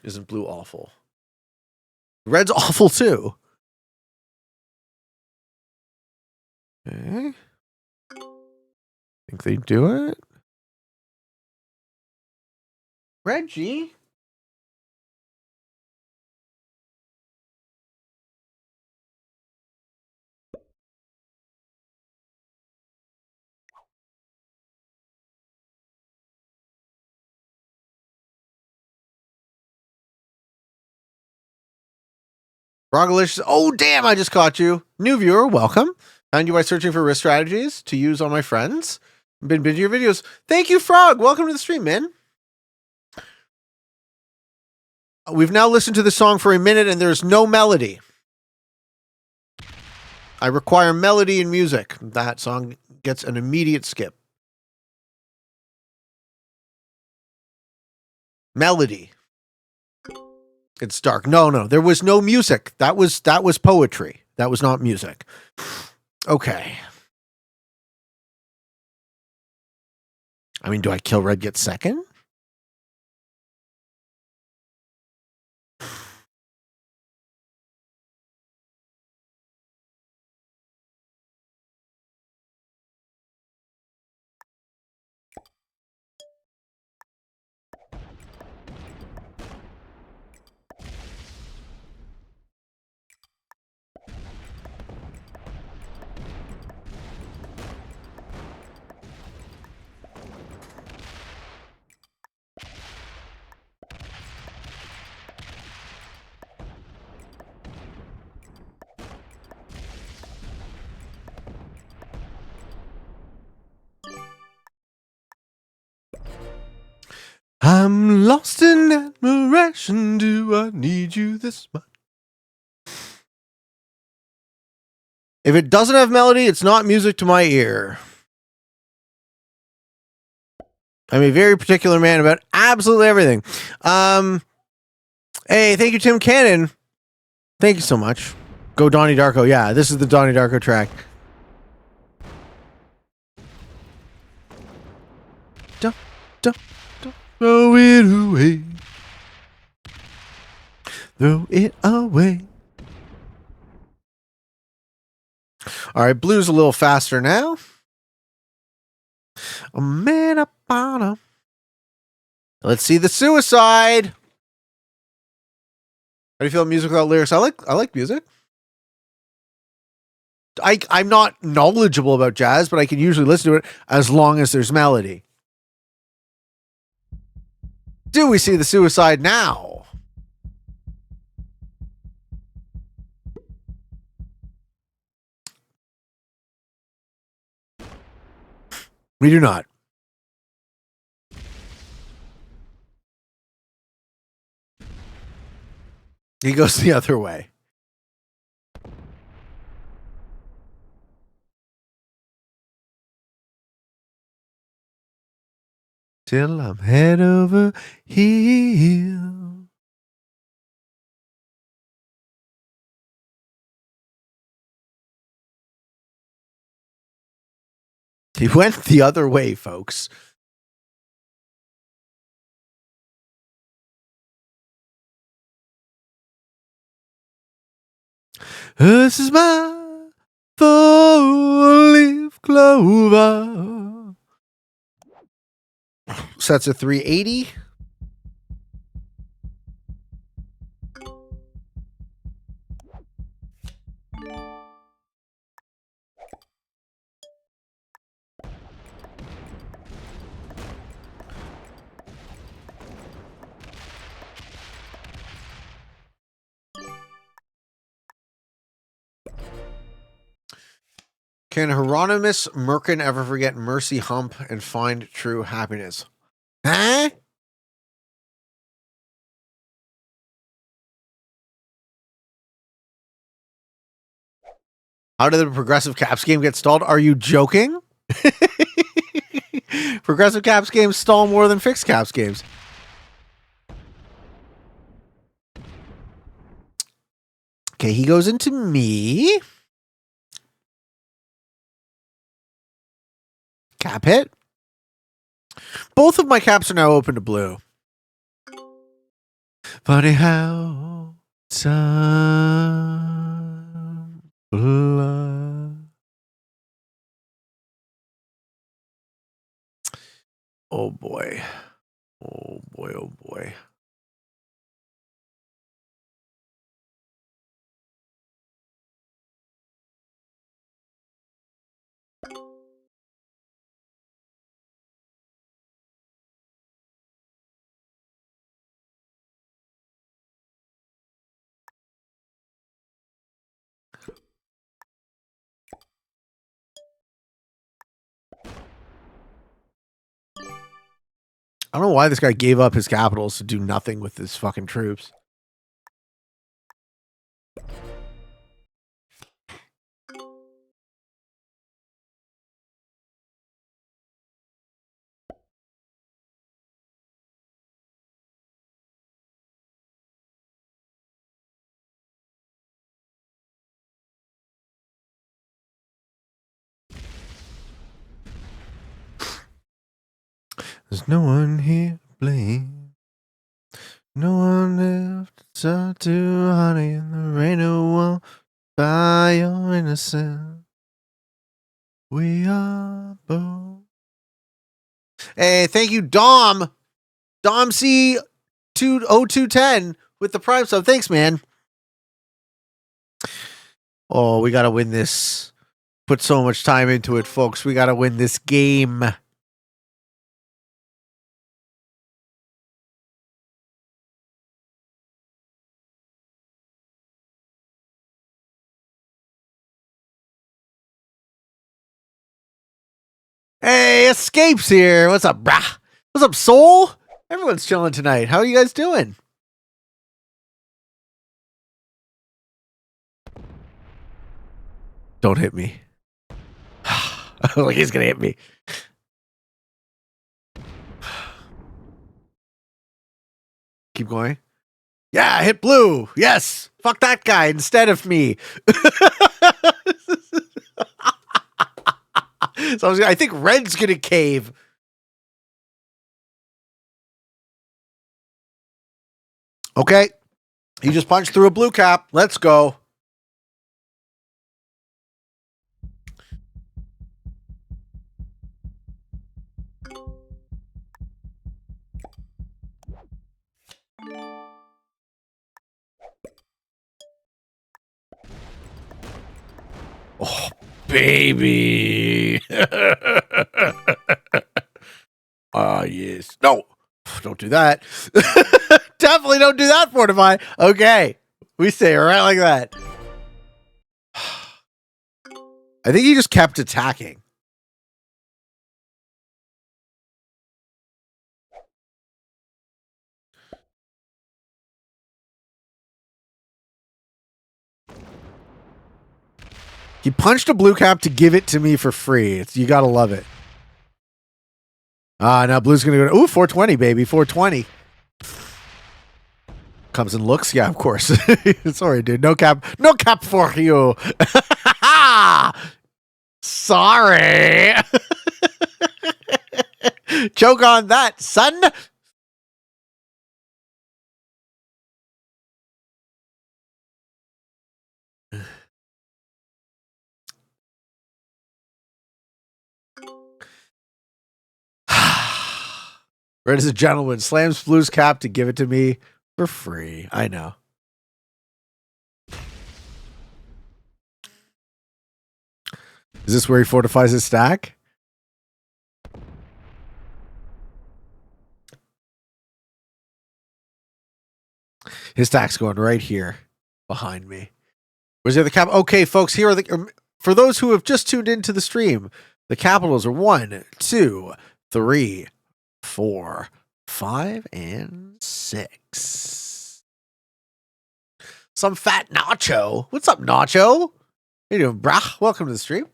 Speaker 1: Isn't blue awful? Red's awful, too. Okay. Think they do it? Reggie? Rogalicious. Oh, damn, I just caught you. New viewer, welcome. Found you by searching for risk strategies to use on my friends. Been binging your videos. Thank you, Frog. Welcome to the stream, man. We've now listened to the song for a minute and there's no melody. I require melody and music. That song gets an immediate skip. Melody. It's dark. No. There was no music. That was poetry. That was not music. Okay. I mean, do I kill Red, get second? I'm lost in admiration. Do I need you this much? If it doesn't have melody, it's not music to my ear. I'm a very particular man about absolutely everything. Hey, thank you, Tim Cannon. Thank you so much. Go Donnie Darko. Yeah, this is the Donnie Darko track. Don't throw it away. Throw it away. All right, blue's a little faster now. A man up on him. Let's see the suicide. How do you feel music without lyrics? I like music. I'm not knowledgeable about jazz, but I can usually listen to it as long as there's melody. Do we see the suicide now? We do not. He goes the other way. Till I'm head over heel. He went the other way, folks. This is my four-leaf clover. So that's a 380. Can Hieronymus Merkin ever forget Mercy Hump and find true happiness? Huh? How did the Progressive Caps game get stalled? Are you joking? Progressive Caps games stall more than fixed Caps games. Okay, he goes into me. Cap hit. Both of my caps are now open to blue. Funny how time flies. Oh boy. Oh boy, oh boy. I don't know why this guy gave up his capitals to do nothing with his fucking troops. There's no one here to blame. No one left to talk to, honey, and there ain't no one by your innocence. We are both. Hey, thank you, Dom. Dom C 20210 with the Prime sub. Thanks, man. Oh, we gotta win this. Put so much time into it, folks. We gotta win this game. Hey, Escape's here. What's up, brah? What's up, Soul? Everyone's chilling tonight. How are you guys doing? Don't hit me. Like he's gonna hit me. Keep going. Yeah, hit blue. Yes. Fuck that guy instead of me. So I think red's gonna cave. Okay. He just punched through a blue cap. Let's go. Oh, baby. Yes. No, don't do that. Definitely don't do that, Fortify. Okay. We say it right like that. I think he just kept attacking. He punched a blue cap to give it to me for free. You gotta love it. Now blue's gonna go to, 420, baby. 420. Comes and looks. Yeah, of course. Sorry, dude. No cap for you. Sorry. Choke on that, son. Red is a gentleman. Slams blue's cap to give it to me for free. I know. Is this where he fortifies his stack? His stack's going right here behind me. Where's the other cap? Okay, folks, here are the, for those who have just tuned into the stream, the capitals are 1, 2, 3, 4, 5, and 6. Some fat nacho. What's up, nacho? How you doing, brah? Welcome to the stream.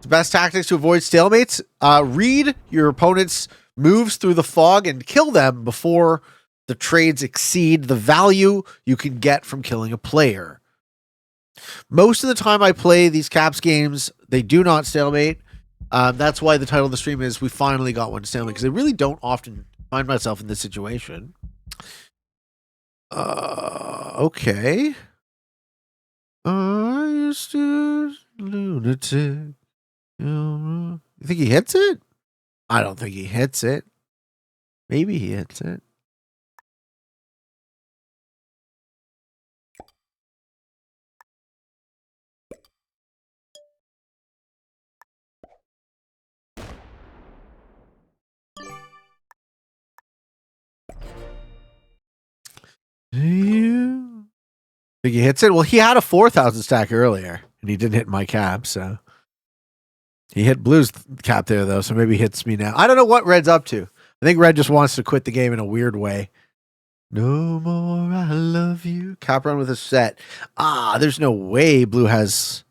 Speaker 1: The best tactics to avoid stalemates. Read your opponent's moves through the fog and kill them before the trades exceed the value you can get from killing a player. Most of the time I play these caps games, they do not stalemate. That's why the title of the stream is We Finally Got One Stalemate, because I really don't often find myself in this situation. Okay. I used to lunatic. You think he hits it? I don't think he hits it. Maybe he hits it. You think he hits it? Well, he had a 4,000 stack earlier, and he didn't hit my cap, so he hit blue's cap there though, so maybe he hits me now. I don't know what red's up to. I think red just wants to quit the game in a weird way. No more I love you. Cap run with a set. There's no way blue has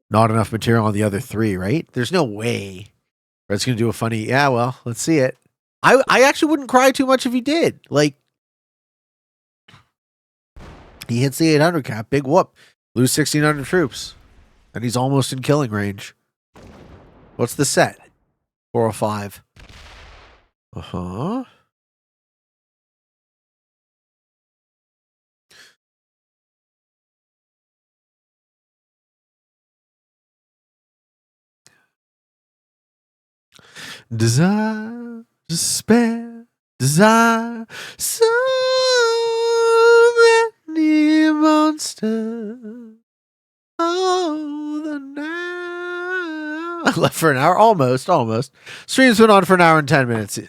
Speaker 1: not enough material on the other 3, right? There's no way. Red's gonna do a funny. Yeah, well, let's see it. I actually wouldn't cry too much if he did. Like, he hits the 800 cap. Big whoop. Lose 1,600 troops. And he's almost in killing range. What's the set? 405. Uh-huh. Desire, despair, desire, so many monsters. Oh, the now. I left for an hour, almost. Stream's been on for an hour and 10 minutes. You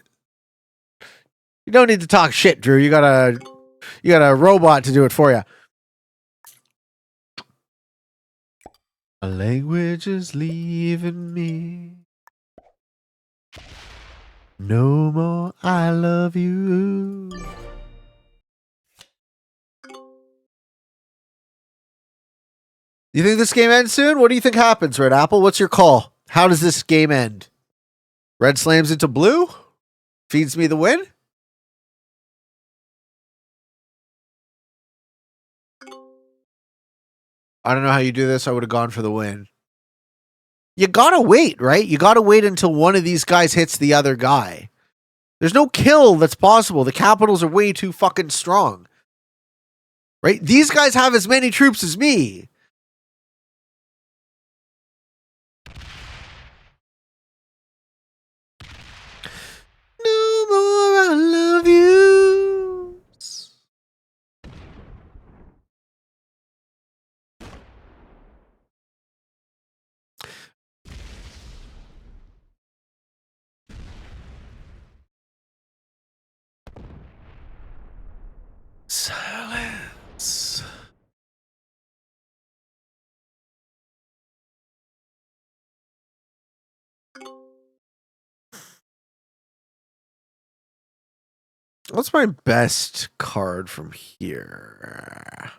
Speaker 1: don't need to talk shit, Drew. You got a robot to do it for you. A language is leaving me. No more I love you. You think this game ends soon? What do you think happens, Red Apple? What's your call? How does this game end? Red slams into blue? Feeds me the win? I don't know how you do this. I would have gone for the win. You gotta wait, right? You gotta wait until one of these guys hits the other guy. There's no kill that's possible. The capitals are way too fucking strong. Right? These guys have as many troops as me. No more I love you. Silence. What's my best card from here?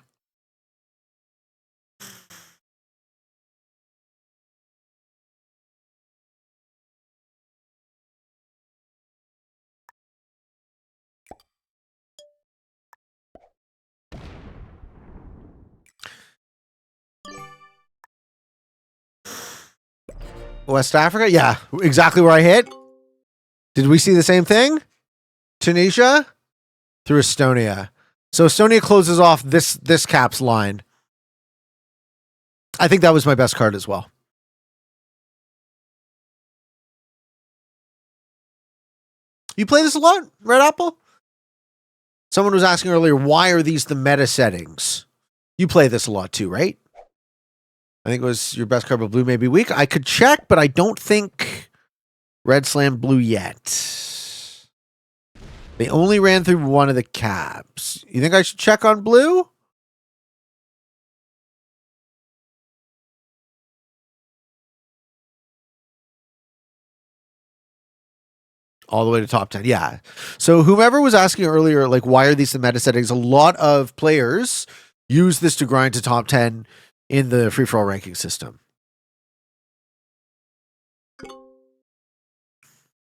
Speaker 1: West Africa? Yeah, exactly where I hit. Did we see the same thing? Tunisia through Estonia. So Estonia closes off this caps line. I think that was my best card as well. You play this a lot, Red Apple? Someone was asking earlier, why are these the meta settings? You play this a lot too, right? I think it was your best card, but blue may be weak. I could check, but I don't think red slammed blue yet. They only ran through one of the caps. You think I should check on blue? All the way to top 10. Yeah. So whomever was asking earlier, like, why are these the meta settings? A lot of players use this to grind to top 10 in the free-for-all ranking system.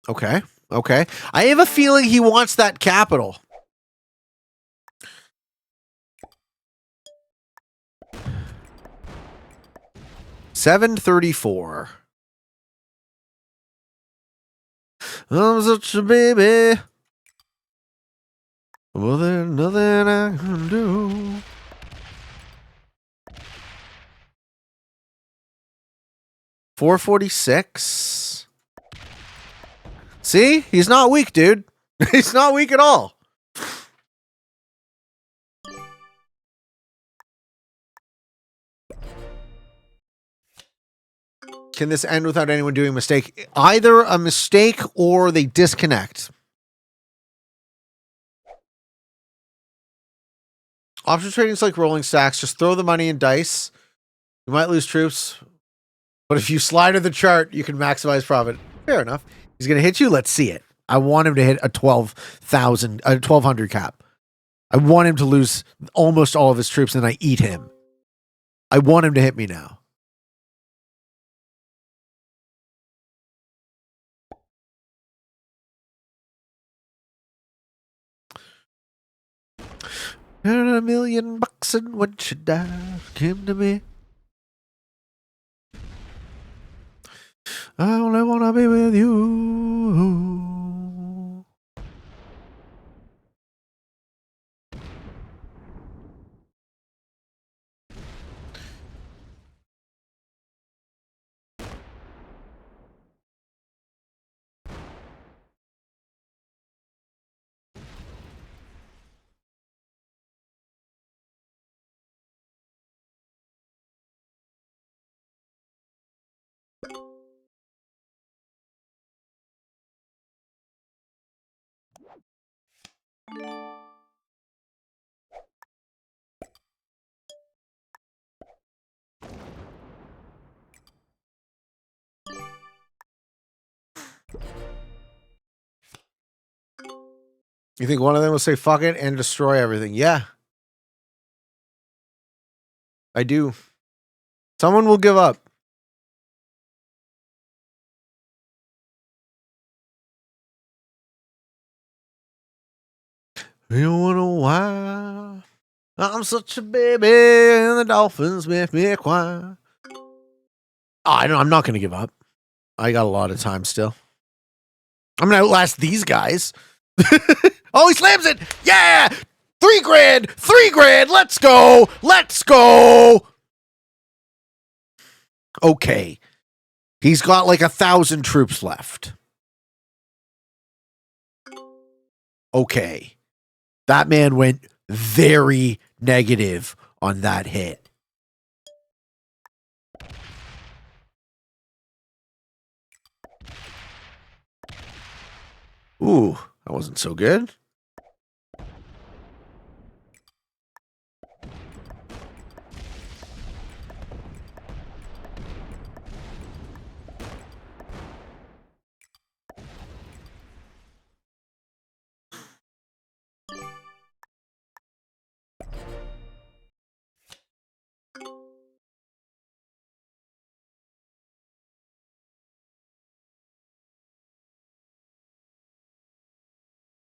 Speaker 1: Okay. Okay. I have a feeling he wants that capital. $734. I'm such a baby. Well, there's nothing I can do. $446. See? He's not weak, dude. He's not weak at all. Can this end without anyone doing a mistake? Either a mistake or they disconnect. Option trading is like rolling stacks. Just throw the money in dice. You might lose troops, but if you slide to the chart, you can maximize profit. Fair enough. He's going to hit you. Let's see it. I want him to hit a 1200 cap. I want him to lose almost all of his troops and I eat him. I want him to hit me now. And $1,000,000 and when she died came to me. I only want to be with you. You think one of them will say fuck it and destroy everything? Yeah. I do. Someone will give up. You wanna why? I'm such a baby, and the dolphins make me cry. I'm not going to give up. I got a lot of time still. I'm going to outlast these guys. Oh, he slams it. Yeah. 3 grand. 3 grand. Let's go. Let's go. Okay. He's got like 1,000 troops left. Okay. That man went very negative on that hit. Ooh, that wasn't so good.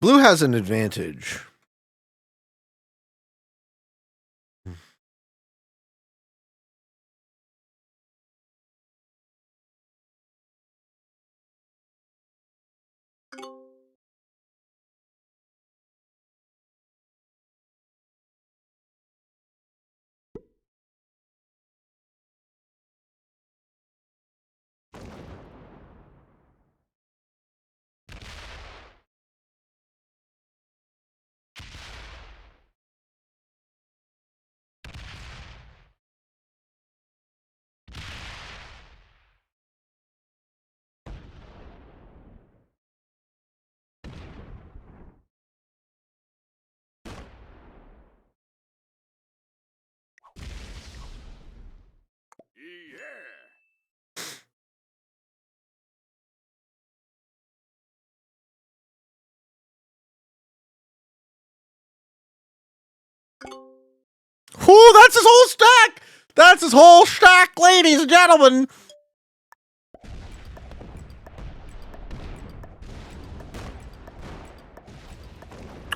Speaker 1: Blue has an advantage. Whoo, that's his whole stack! That's his whole stack, ladies and gentlemen!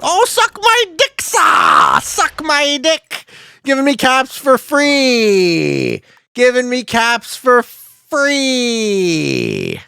Speaker 1: Oh, suck my dick, sah! Suck my dick! Giving me caps for free! Giving me caps for free!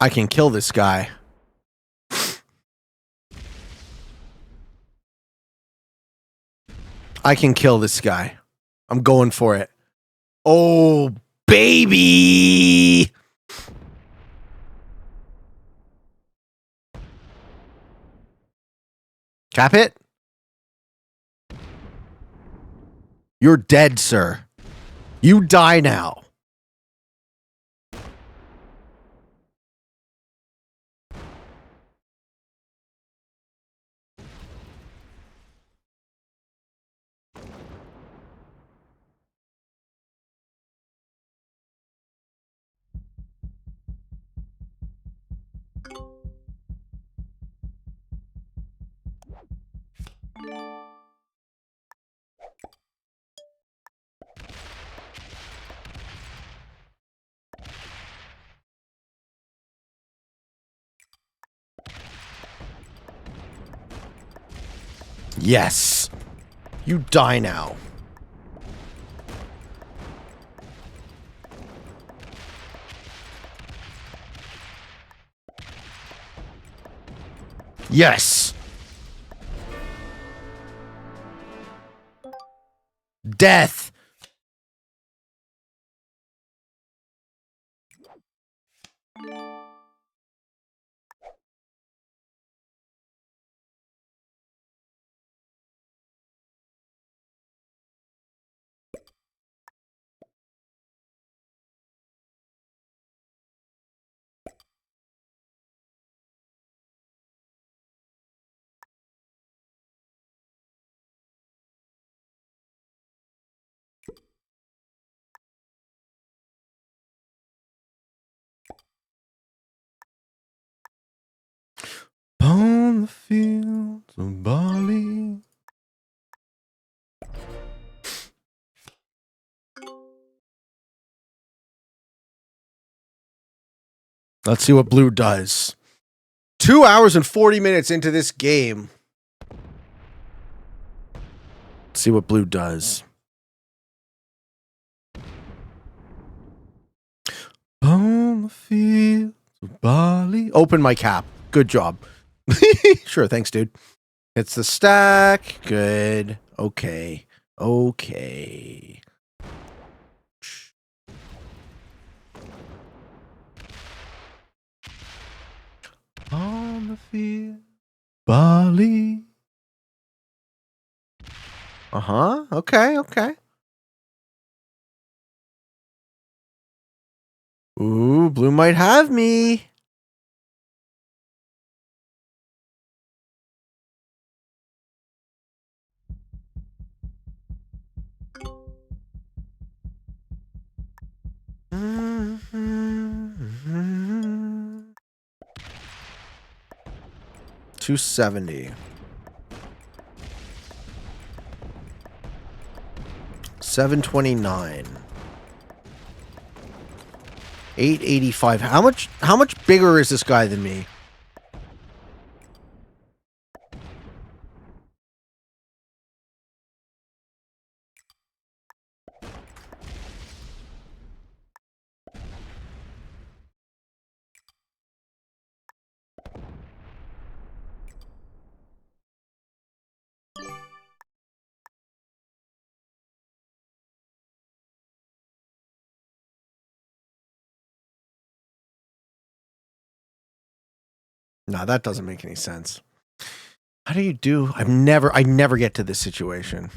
Speaker 1: I can kill this guy. I can kill this guy. I'm going for it. Oh, baby! Cap it? You're dead, sir. You die now. Yes. You die now. Yes. death. On the fields of Bali. Let's see what blue does. 2 hours and 40 minutes into this game. Let's see what blue does. On the fields of Bali. Open my cap. Good job. Sure, thanks, dude. It's the stack. Good. Okay. Okay. On the field. Bali. Uh-huh. Okay, okay. Ooh, blue might have me. Mm-hmm. 270. 729. 885. How much bigger is this guy than me? No, that doesn't make any sense. How do you do? I never get to this situation.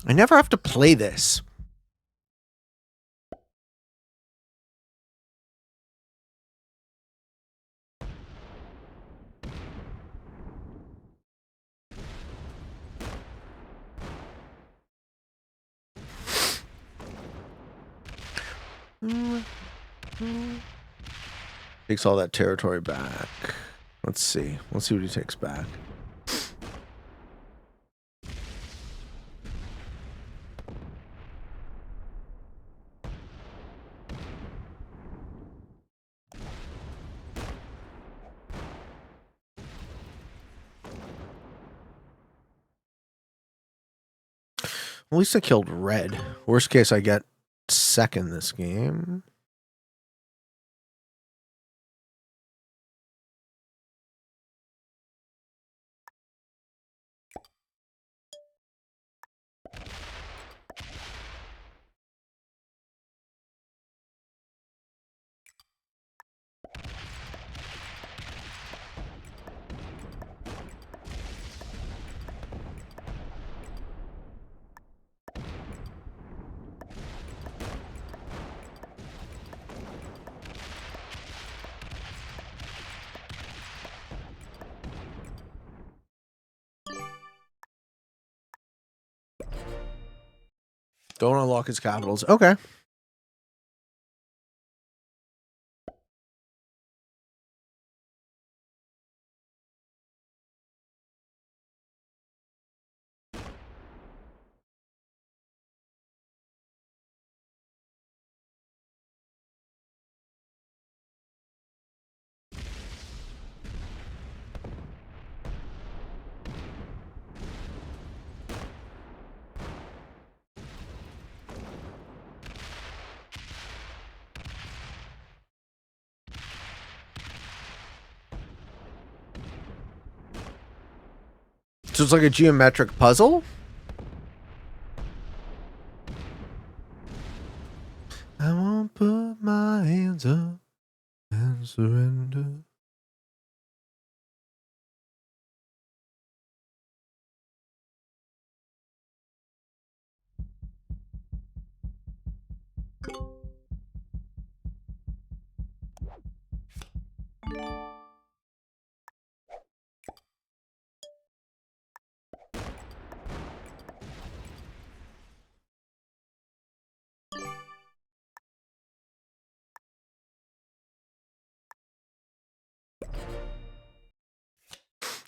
Speaker 1: I never have to play this. Takes all that territory back. Let's see. Let's see what he takes back. At least I killed red. Worst case, I get second this game. Don't unlock his capitals. Okay. So it's like a geometric puzzle? I won't put my hands up and surrender.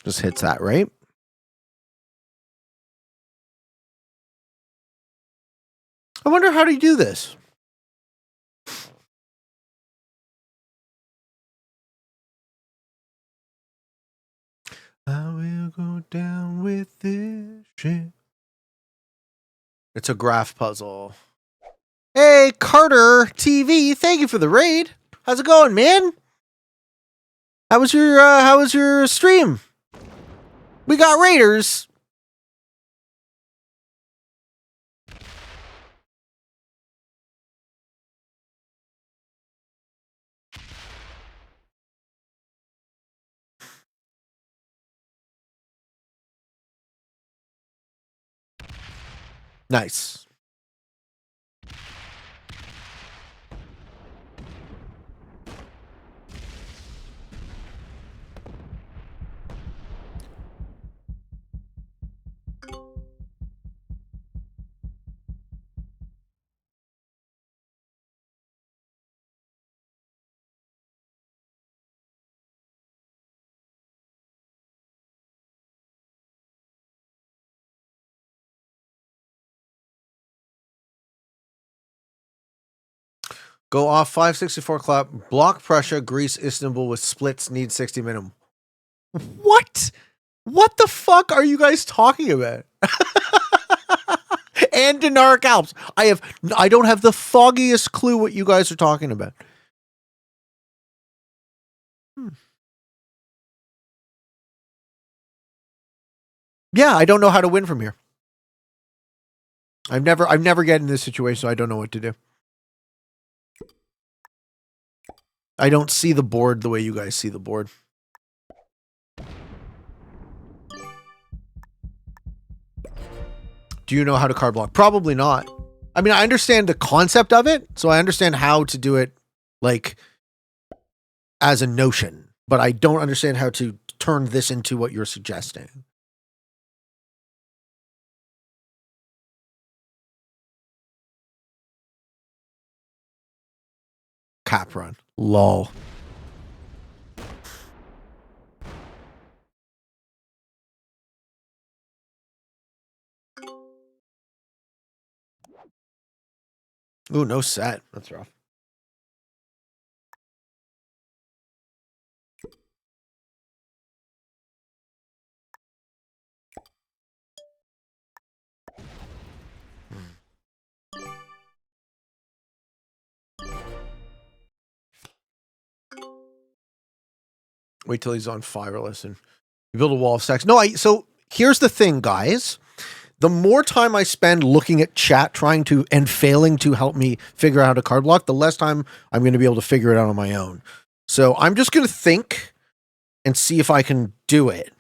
Speaker 1: Just hits that, right? I wonder how do you do this? I will go down with this shit. It's a graph puzzle. Hey, Carter TV, thank you for the raid. How's it going, man? How was your stream? We got raiders. Nice. Go off 564 clap. Block Prussia, Greece, Istanbul with splits. Need 60 minimum. What? What the fuck are you guys talking about? And Dinaric Alps. I don't have the foggiest clue what you guys are talking about. Yeah, I don't know how to win from here. I've never get in this situation, so I don't know what to do. I don't see the board the way you guys see the board. Do you know how to card block? Probably not. I mean, I understand the concept of it, so I understand how to do it, like, as a notion, but I don't understand how to turn this into what you're suggesting. Cap run. Lol. Ooh, no set. That's rough. Wait till he's on Fireless and you build a wall of sex. No, so here's the thing, guys. The more time I spend looking at chat, trying to and failing to help me figure out how to card block, the less time I'm going to be able to figure it out on my own. So I'm just going to think and see if I can do it.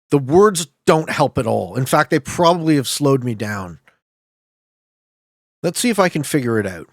Speaker 1: The words don't help at all. In fact, they probably have slowed me down. Let's see if I can figure it out.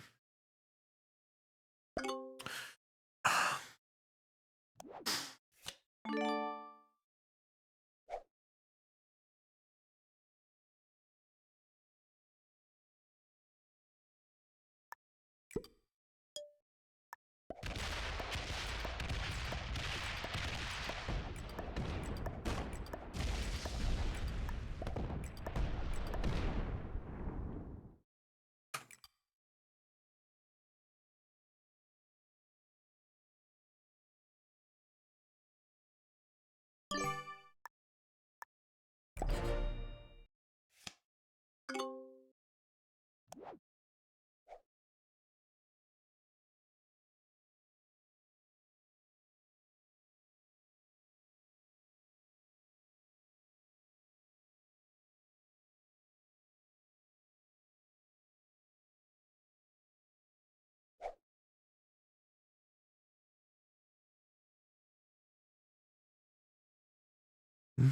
Speaker 1: Mm-hmm.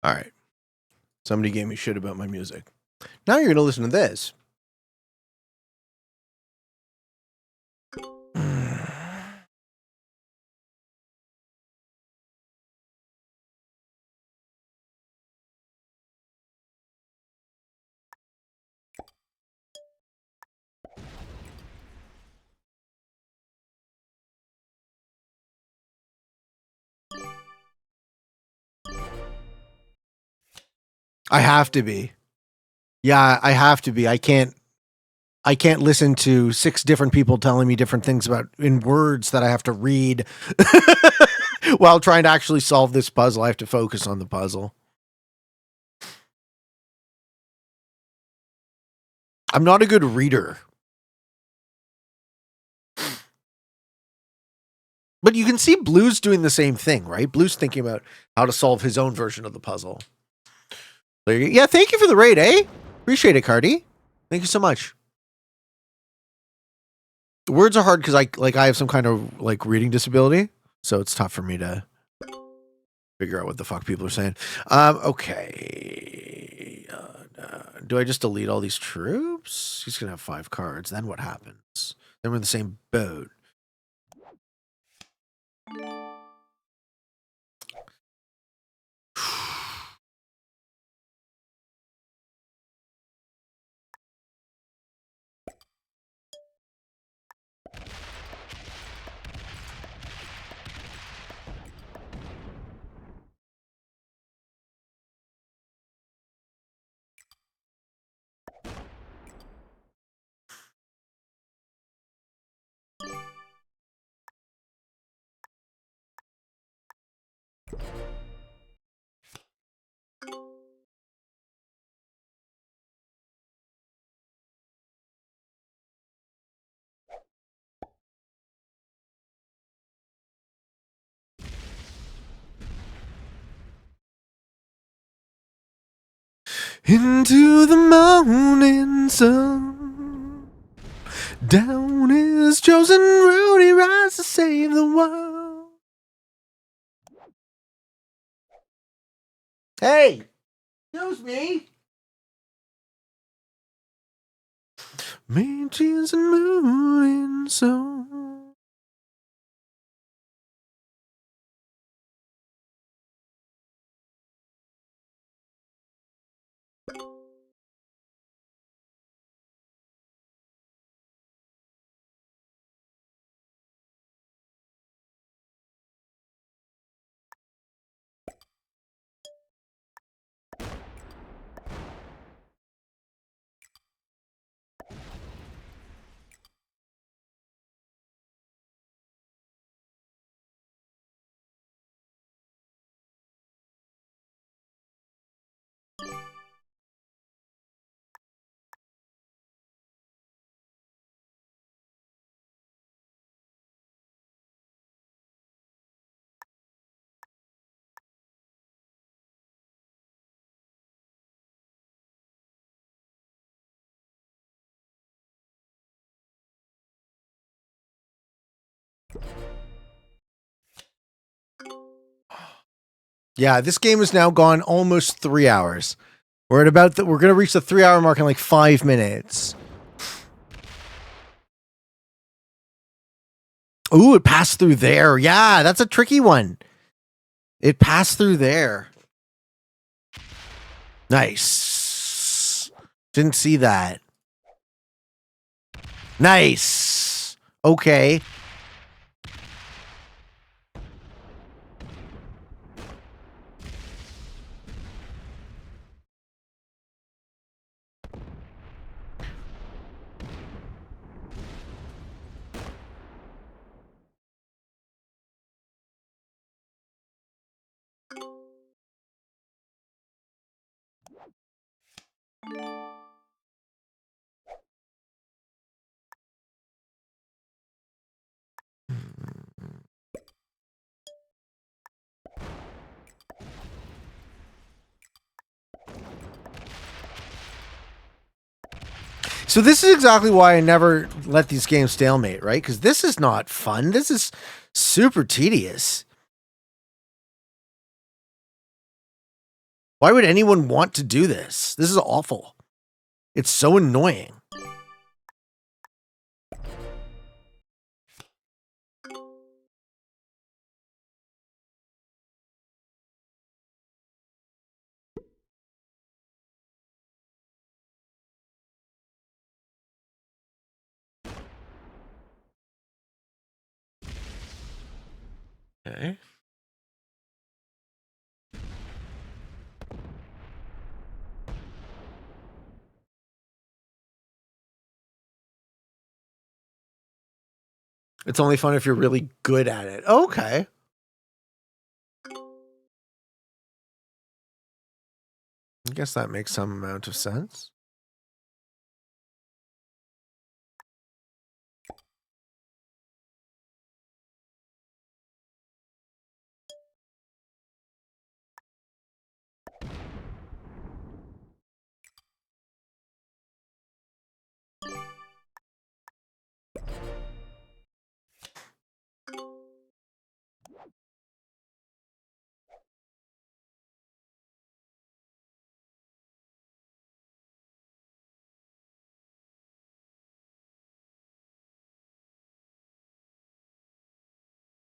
Speaker 1: All right. Somebody gave me shit about my music. Now you're going to listen to this. I have to be. Yeah, I have to be. I can't listen to 6 different people telling me different things about in words that I have to read while trying to actually solve this puzzle. I have to focus on the puzzle. I'm not a good reader. But you can see Blue's doing the same thing, right? Blue's thinking about how to solve his own version of the puzzle. Yeah, thank you for the raid, eh? Appreciate it, Cardi. Thank you so much. The words are hard because I have some kind of like reading disability, so it's tough for me to figure out what the fuck people are saying. Okay. Do I just delete all these troops? He's gonna have 5 cards. Then what happens? Then we're in the same boat. Into the morning sun, down his chosen road, he rides to save the world. Hey, excuse me. Mansions and morning sun. Yeah, this game has now gone almost 3 hours. We're at about we're going to reach the 3-hour mark in like 5 minutes. Ooh, it passed through there. Yeah, that's a tricky one. It passed through there. Nice. Didn't see that. Nice. Okay. So this is exactly why I never let these games stalemate, right? Because this is not fun. This is super tedious. Why would anyone want to do this? This is awful. It's so annoying. Okay. It's only fun if you're really good at it. Okay. I guess that makes some amount of sense.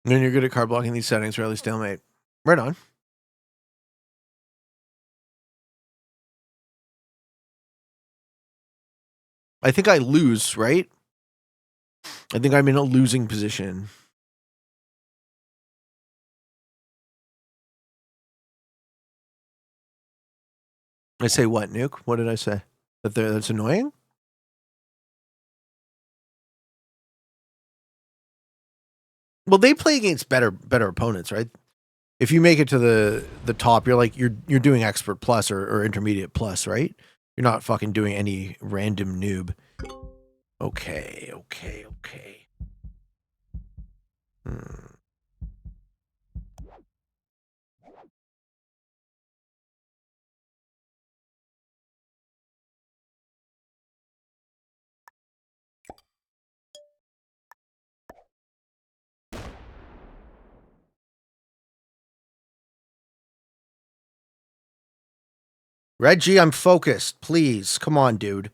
Speaker 1: And you're good at card blocking these settings, rarely stalemate. Right on. I think I lose, right? I think I'm in a losing position. I say what, Nuke? What did I say? That's annoying? Well, they play against better opponents, right? If you make it to the top, you're doing expert plus or intermediate plus, right? You're not fucking doing any random noob. Okay. Reggie, I'm focused. Please, come on, dude.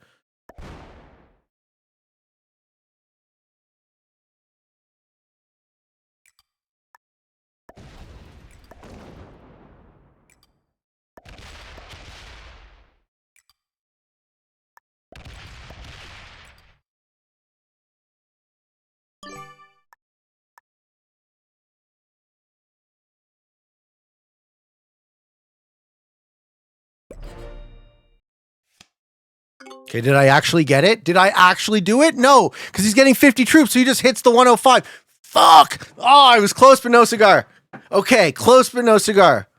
Speaker 1: Okay, did I actually get it? Did I actually do it? No, because he's getting 50 troops, so he just hits the 105. Fuck! Oh, I was close, but no cigar. Okay, close, but no cigar.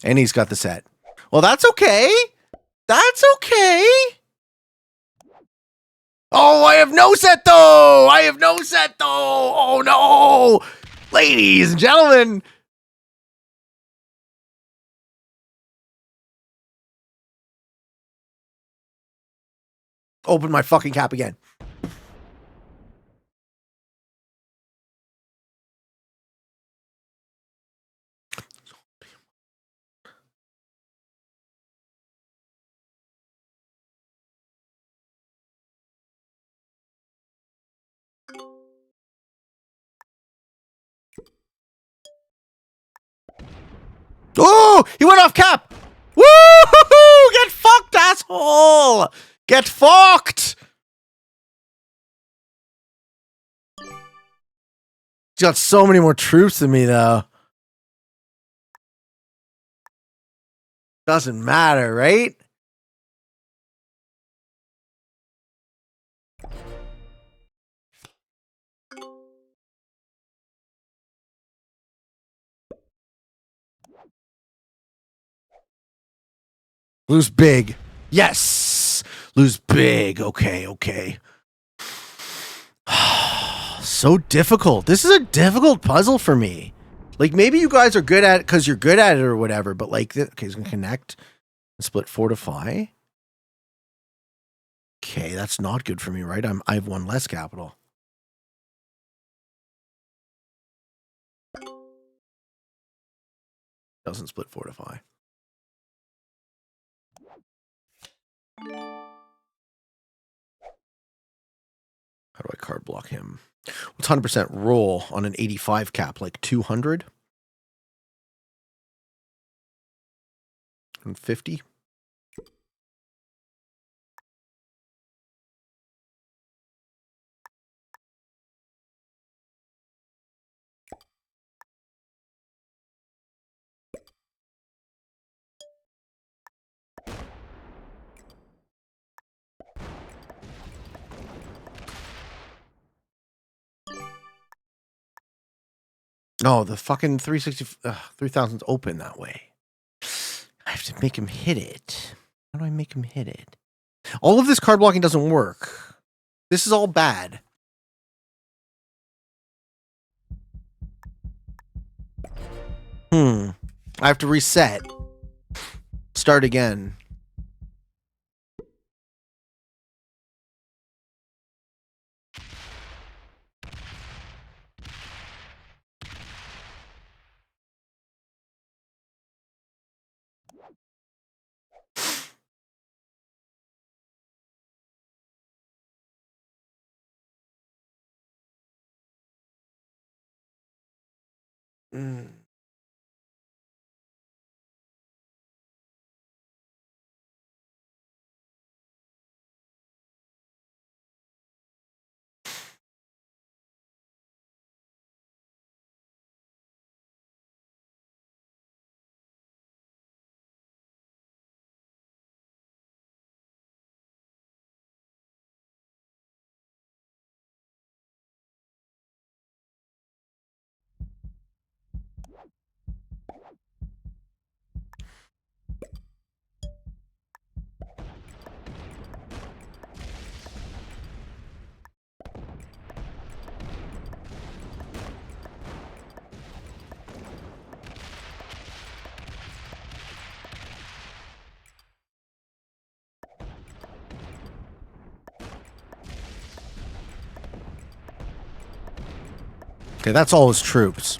Speaker 1: And he's got the set. Well, that's okay. That's okay. Oh, I have no set, though. Oh, no. Ladies and gentlemen. Open my fucking cap again. Oh, he went off cap. Woo! Get fucked, asshole! Get fucked! He's got so many more troops than me, though. Doesn't matter, right? Lose big. Yes! Lose big. Okay, okay. So difficult. This is a difficult puzzle for me. Like, maybe you guys are good at it because you're good at it or whatever, but like, okay, he's going to connect and split fortify. Okay, that's not good for me, right? I have one less capital. Doesn't split fortify. How do I card block him? What's 100% roll on an 85 cap? Like 200? 150? No, the fucking 3,000's open that way. I have to make him hit it. How do I make him hit it? All of this card blocking doesn't work. This is all bad. I have to reset. Start again. Okay, that's all his troops.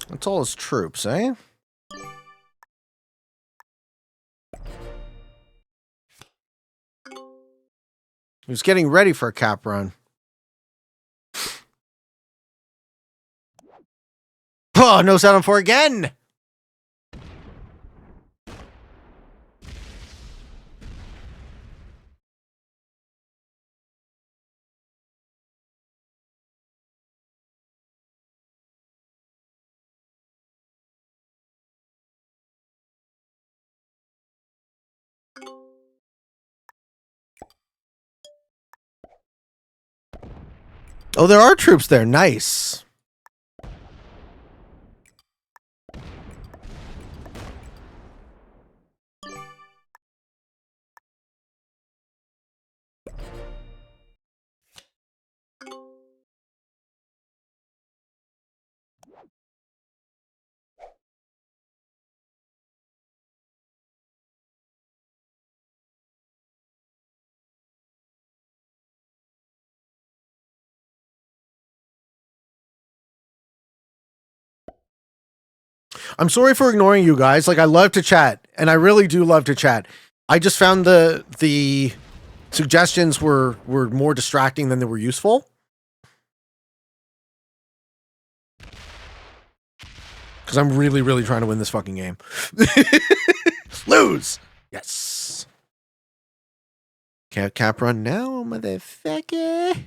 Speaker 1: That's all his troops, eh? He was getting ready for a cap run. Oh, no 7-4 again! Oh, there are troops there. Nice. I'm sorry for ignoring you guys. Like, I love to chat, and I really do love to chat. I just found the suggestions were more distracting than they were useful. Because I'm really, really trying to win this fucking game. Lose! Yes. Can't cap run now, motherfucker.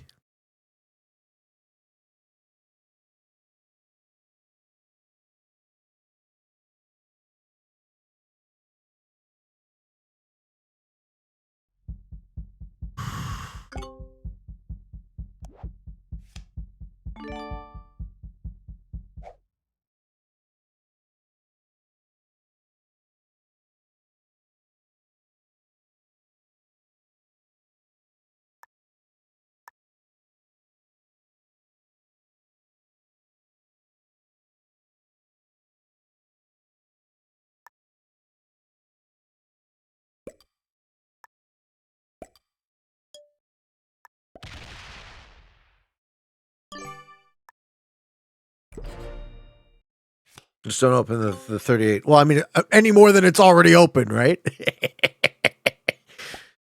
Speaker 1: Just don't open the 38. Well, I mean, any more than it's already open, right?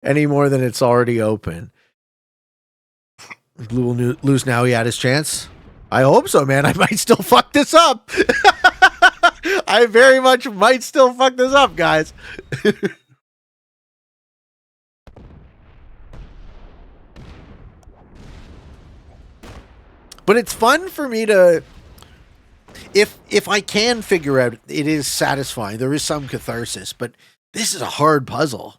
Speaker 1: Any more than it's already open. Blue will lose now. He had his chance. I hope so, man. I might still fuck this up. I very much might still fuck this up, guys. But it's fun for me to... If I can figure out, it is satisfying. There is some catharsis, but this is a hard puzzle.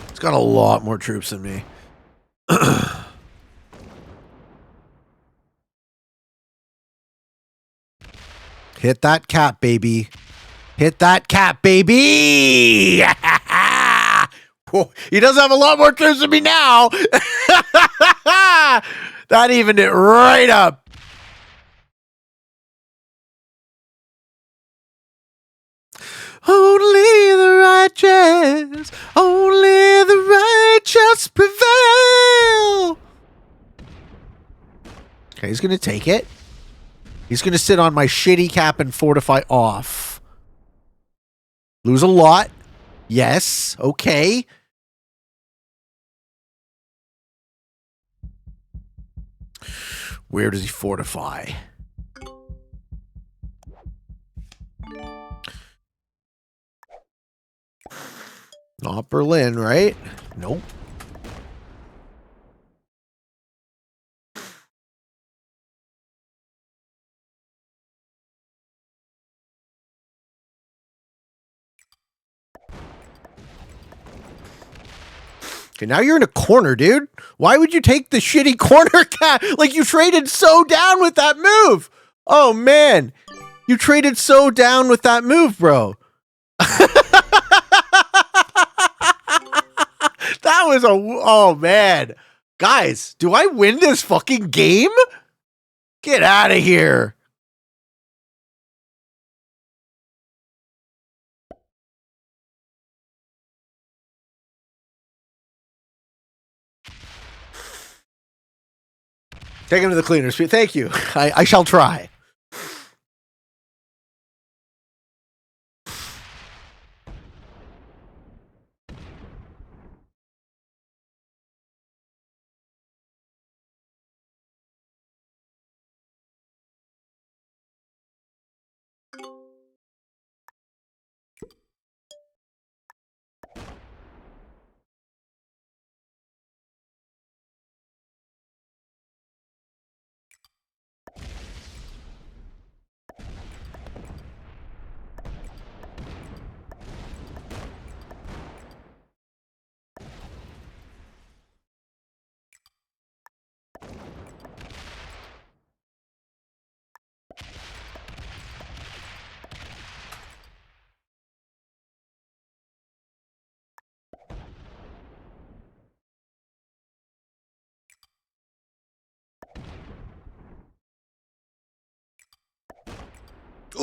Speaker 1: It's got a lot more troops than me. Hit that cap, baby. Hit that cap, baby. Whoa, he does have a lot more troops than me now. That evened it right up. Only the righteous, only the righteous prevail. Okay, he's going to take it. He's going to sit on my shitty cap and fortify off. Lose a lot. Yes. Okay. Where does he fortify? Not Berlin, right? Nope. Okay, now you're in a corner, dude. Why would you take the shitty corner cap? Like, you traded so down with that move. Oh, man. You traded so down with that move, bro. That was a... Oh, man. Guys, do I win this fucking game? Get out of here. Take him to the cleaners. Thank you. I shall try.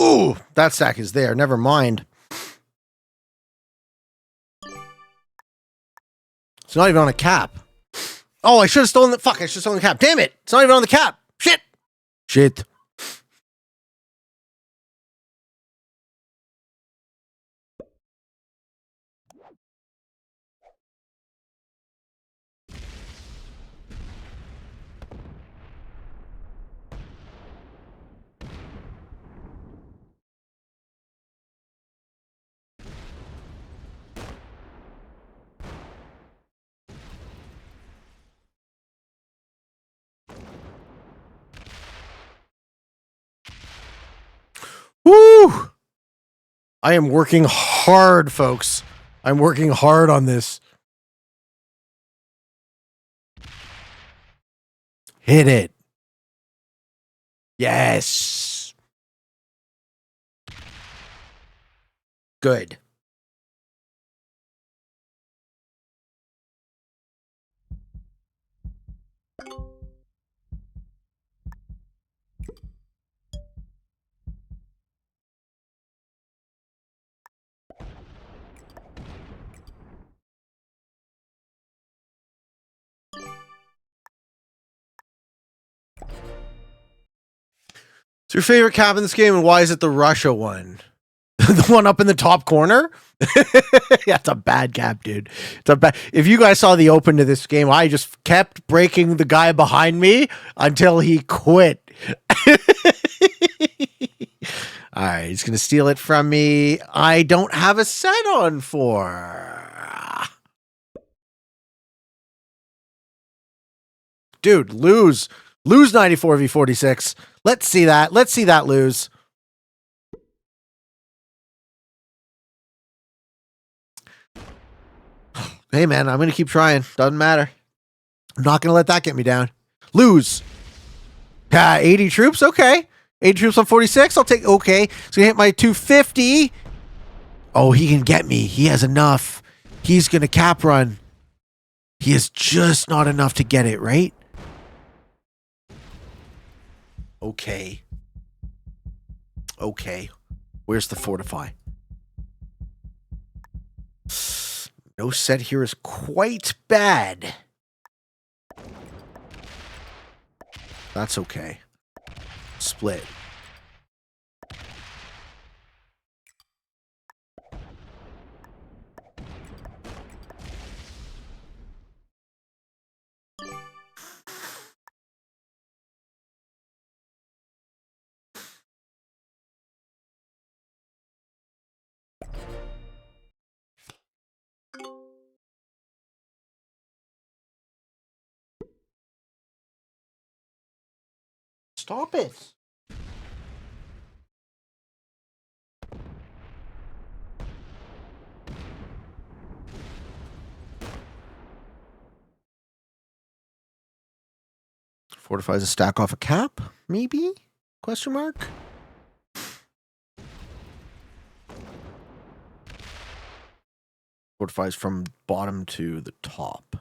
Speaker 1: Ooh, that stack is there. Never mind. It's not even on a cap. Oh, I should have stolen the... Fuck, I should have stolen the cap. Damn it. It's not even on the cap. Shit. Shit. Woo! I am working hard, folks. I'm working hard on this. Hit it. Yes. Good. What's your favorite cap in this game, and why is it the Russia one? The one up in the top corner? Yeah, it's a bad cap, dude. It's a bad. If you guys saw the open to this game, I just kept breaking the guy behind me until he quit. All right, he's gonna steal it from me. I don't have a set on for. Dude, lose 94 v 46. Let's see that. Let's see that lose. Hey, man, I'm going to keep trying. Doesn't matter. I'm not going to let that get me down. Lose. 80 troops. Okay. 80 troops on 46. I'll take. Okay. So, hit my 250. Oh, he can get me. He has enough. He's going to cap run. He has just not enough to get it, right? Okay. Okay. Where's the fortify? No set here is quite bad. That's okay. Split. Stop it. Fortifies a stack off a cap, maybe? Question mark? Fortifies from bottom to the top.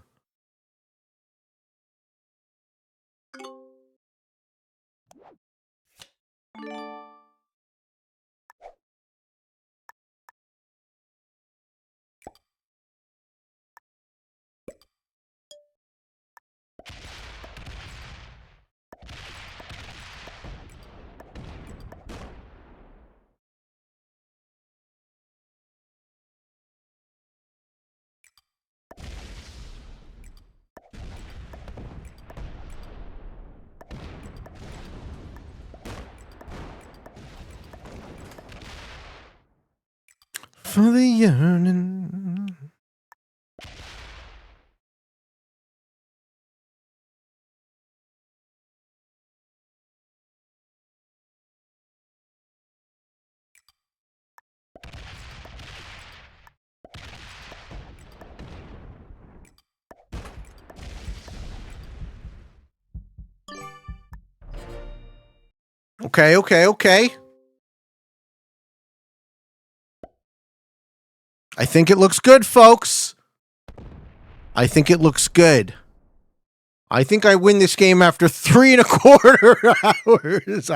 Speaker 1: For the yearning. Okay, okay, okay. I think it looks good, folks. I think it looks good. I think I win this game after 3.25 hours.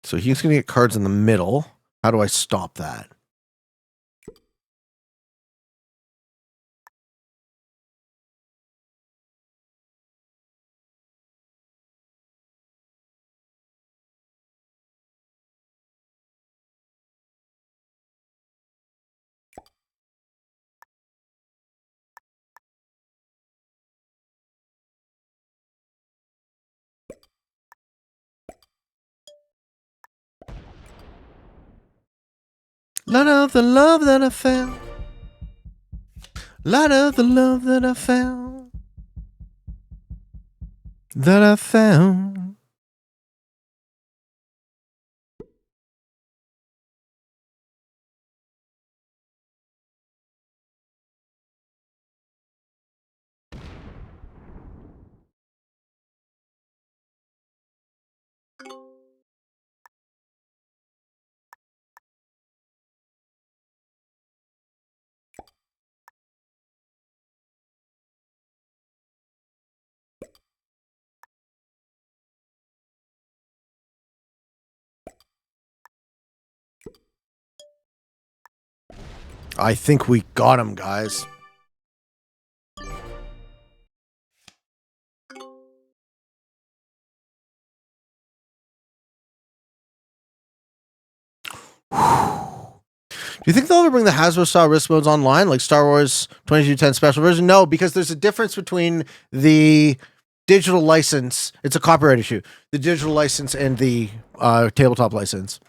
Speaker 1: So he's going to get cards in the middle. How do I stop that? Lot of the love that I found. Lot of the love that I found. That I found. I think we got him, guys. Do you think they'll ever bring the Hasbro style risk modes online, like Star Wars 2210 special version? No, because there's a difference between the digital license. It's a copyright issue. The digital license and the tabletop license.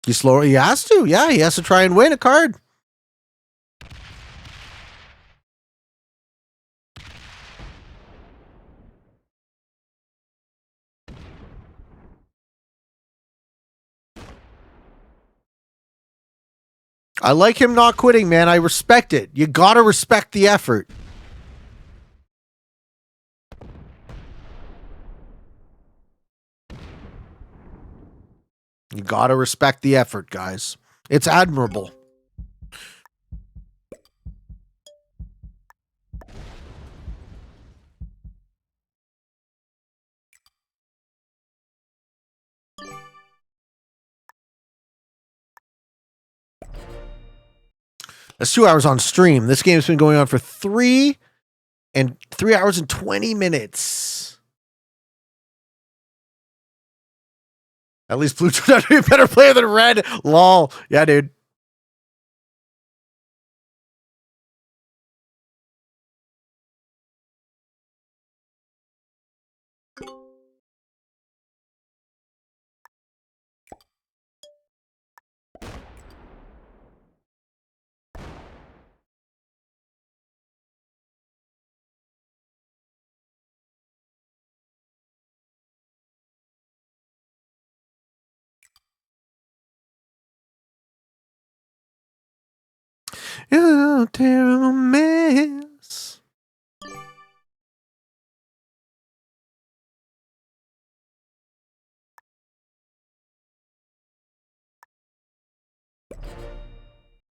Speaker 1: He has to. Yeah, he has to try and win a card. I like him not quitting, man. I respect it. You gotta respect the effort. You gotta respect the effort, guys. It's admirable. That's 2 hours on stream. This game's been going on for 3 hours and 20 minutes. At least blue turned out to be a better player than red. Lol. Yeah, dude. You're a terrible mess.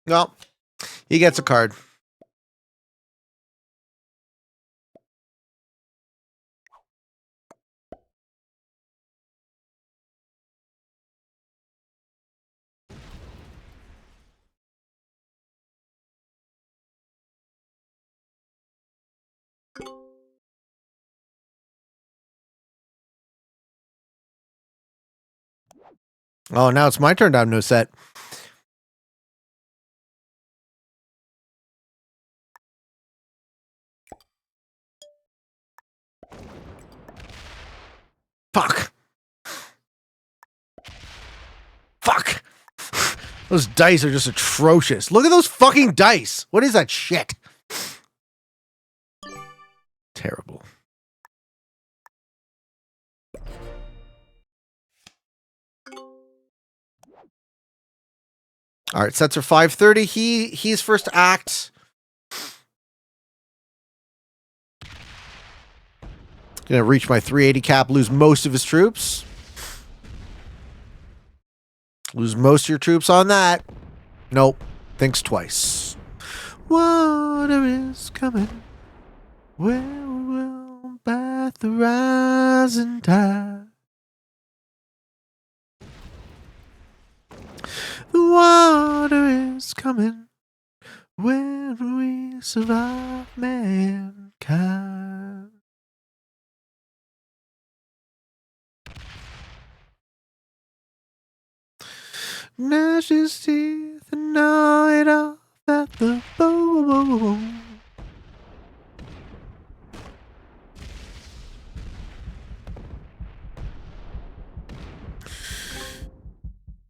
Speaker 1: No, he gets a card. Oh, now it's my turn to have no set. Fuck. Fuck. Those dice are just atrocious. Look at those fucking dice. What is that shit? Terrible. All right, sets are 5:30. He's first act. Gonna reach my 380 cap, lose most of his troops. Lose most of your troops on that. Nope. Thinks twice. Water is coming. Where will bat the rising tide? The water is coming. When we survive mankind. Gnash his teeth and gnaw it off at the bone.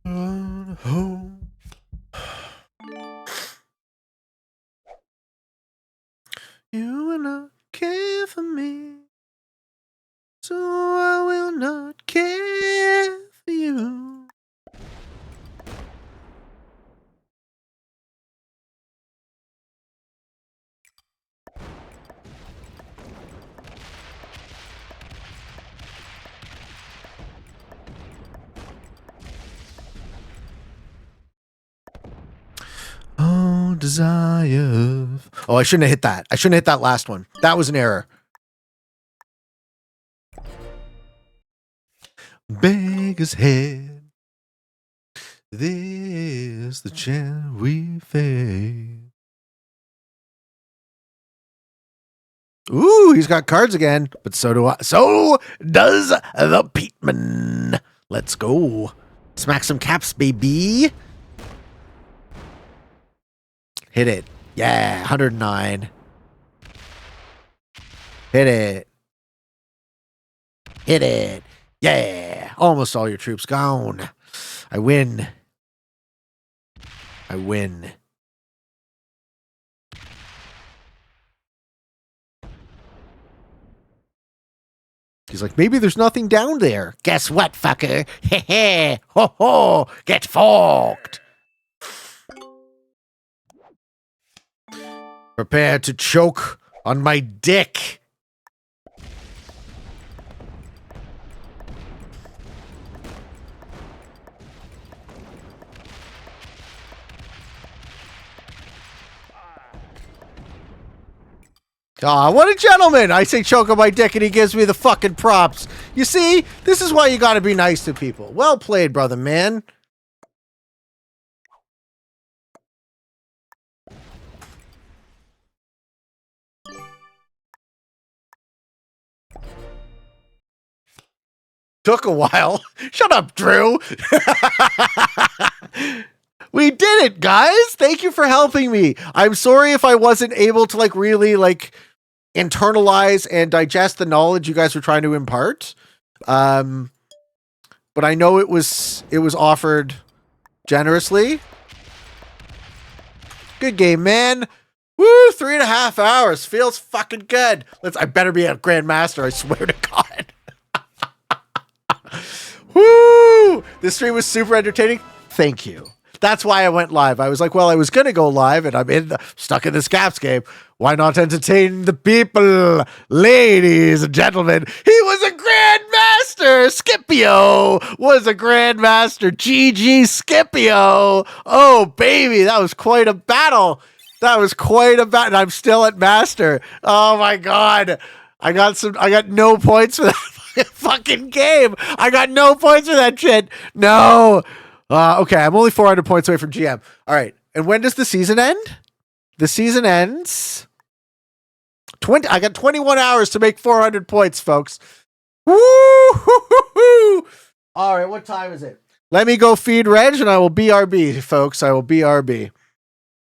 Speaker 1: Run home. You will not care for me, so I will not care for you. Oh, desire. Oh, I shouldn't have hit that. I shouldn't have hit that last one. That was an error. Beggar's head. This the chant we face. Ooh, he's got cards again, but so do I. So does the Peatman. Let's go. Smack some caps, baby. Hit it. Yeah, 109. Hit it. Hit it. Yeah. Almost all your troops gone. I win. I win. He's like, maybe there's nothing down there. Guess what, fucker? Heh ho ho. Get forked. Prepare to choke on my dick. Aw, what a gentleman. I say choke on my dick and he gives me the fucking props. You see, this is why you gotta be nice to people. Well played, brother man. Took a while. Shut up, Drew. We did it, guys. Thank you for helping me. I'm sorry if I wasn't able to really internalize and digest the knowledge you guys were trying to impart. But I know it was offered generously. Good game, man. Woo, 3.5 hours. Feels fucking good. I better be a Grandmaster, I swear to God. Woo! This stream was super entertaining. Thank you. That's why I went live. I was like, well, I was going to go live and I'm stuck in this Caps game. Why not entertain the people? Ladies and gentlemen, he was a Grandmaster. Scipio was a Grandmaster. GG Scipio. Oh, baby, that was quite a battle. That was quite a battle. And I'm still at Master. Oh, my God. I got no points for that fucking game. I got no points for that shit. No. Okay, I'm only 400 points away from GM. All right, and when does the season end? The season ends 20. I got 21 hours to make 400 points, folks. Woo! All right, what time is it? Let me go feed Reg, and I will BRB, folks. I will BRB.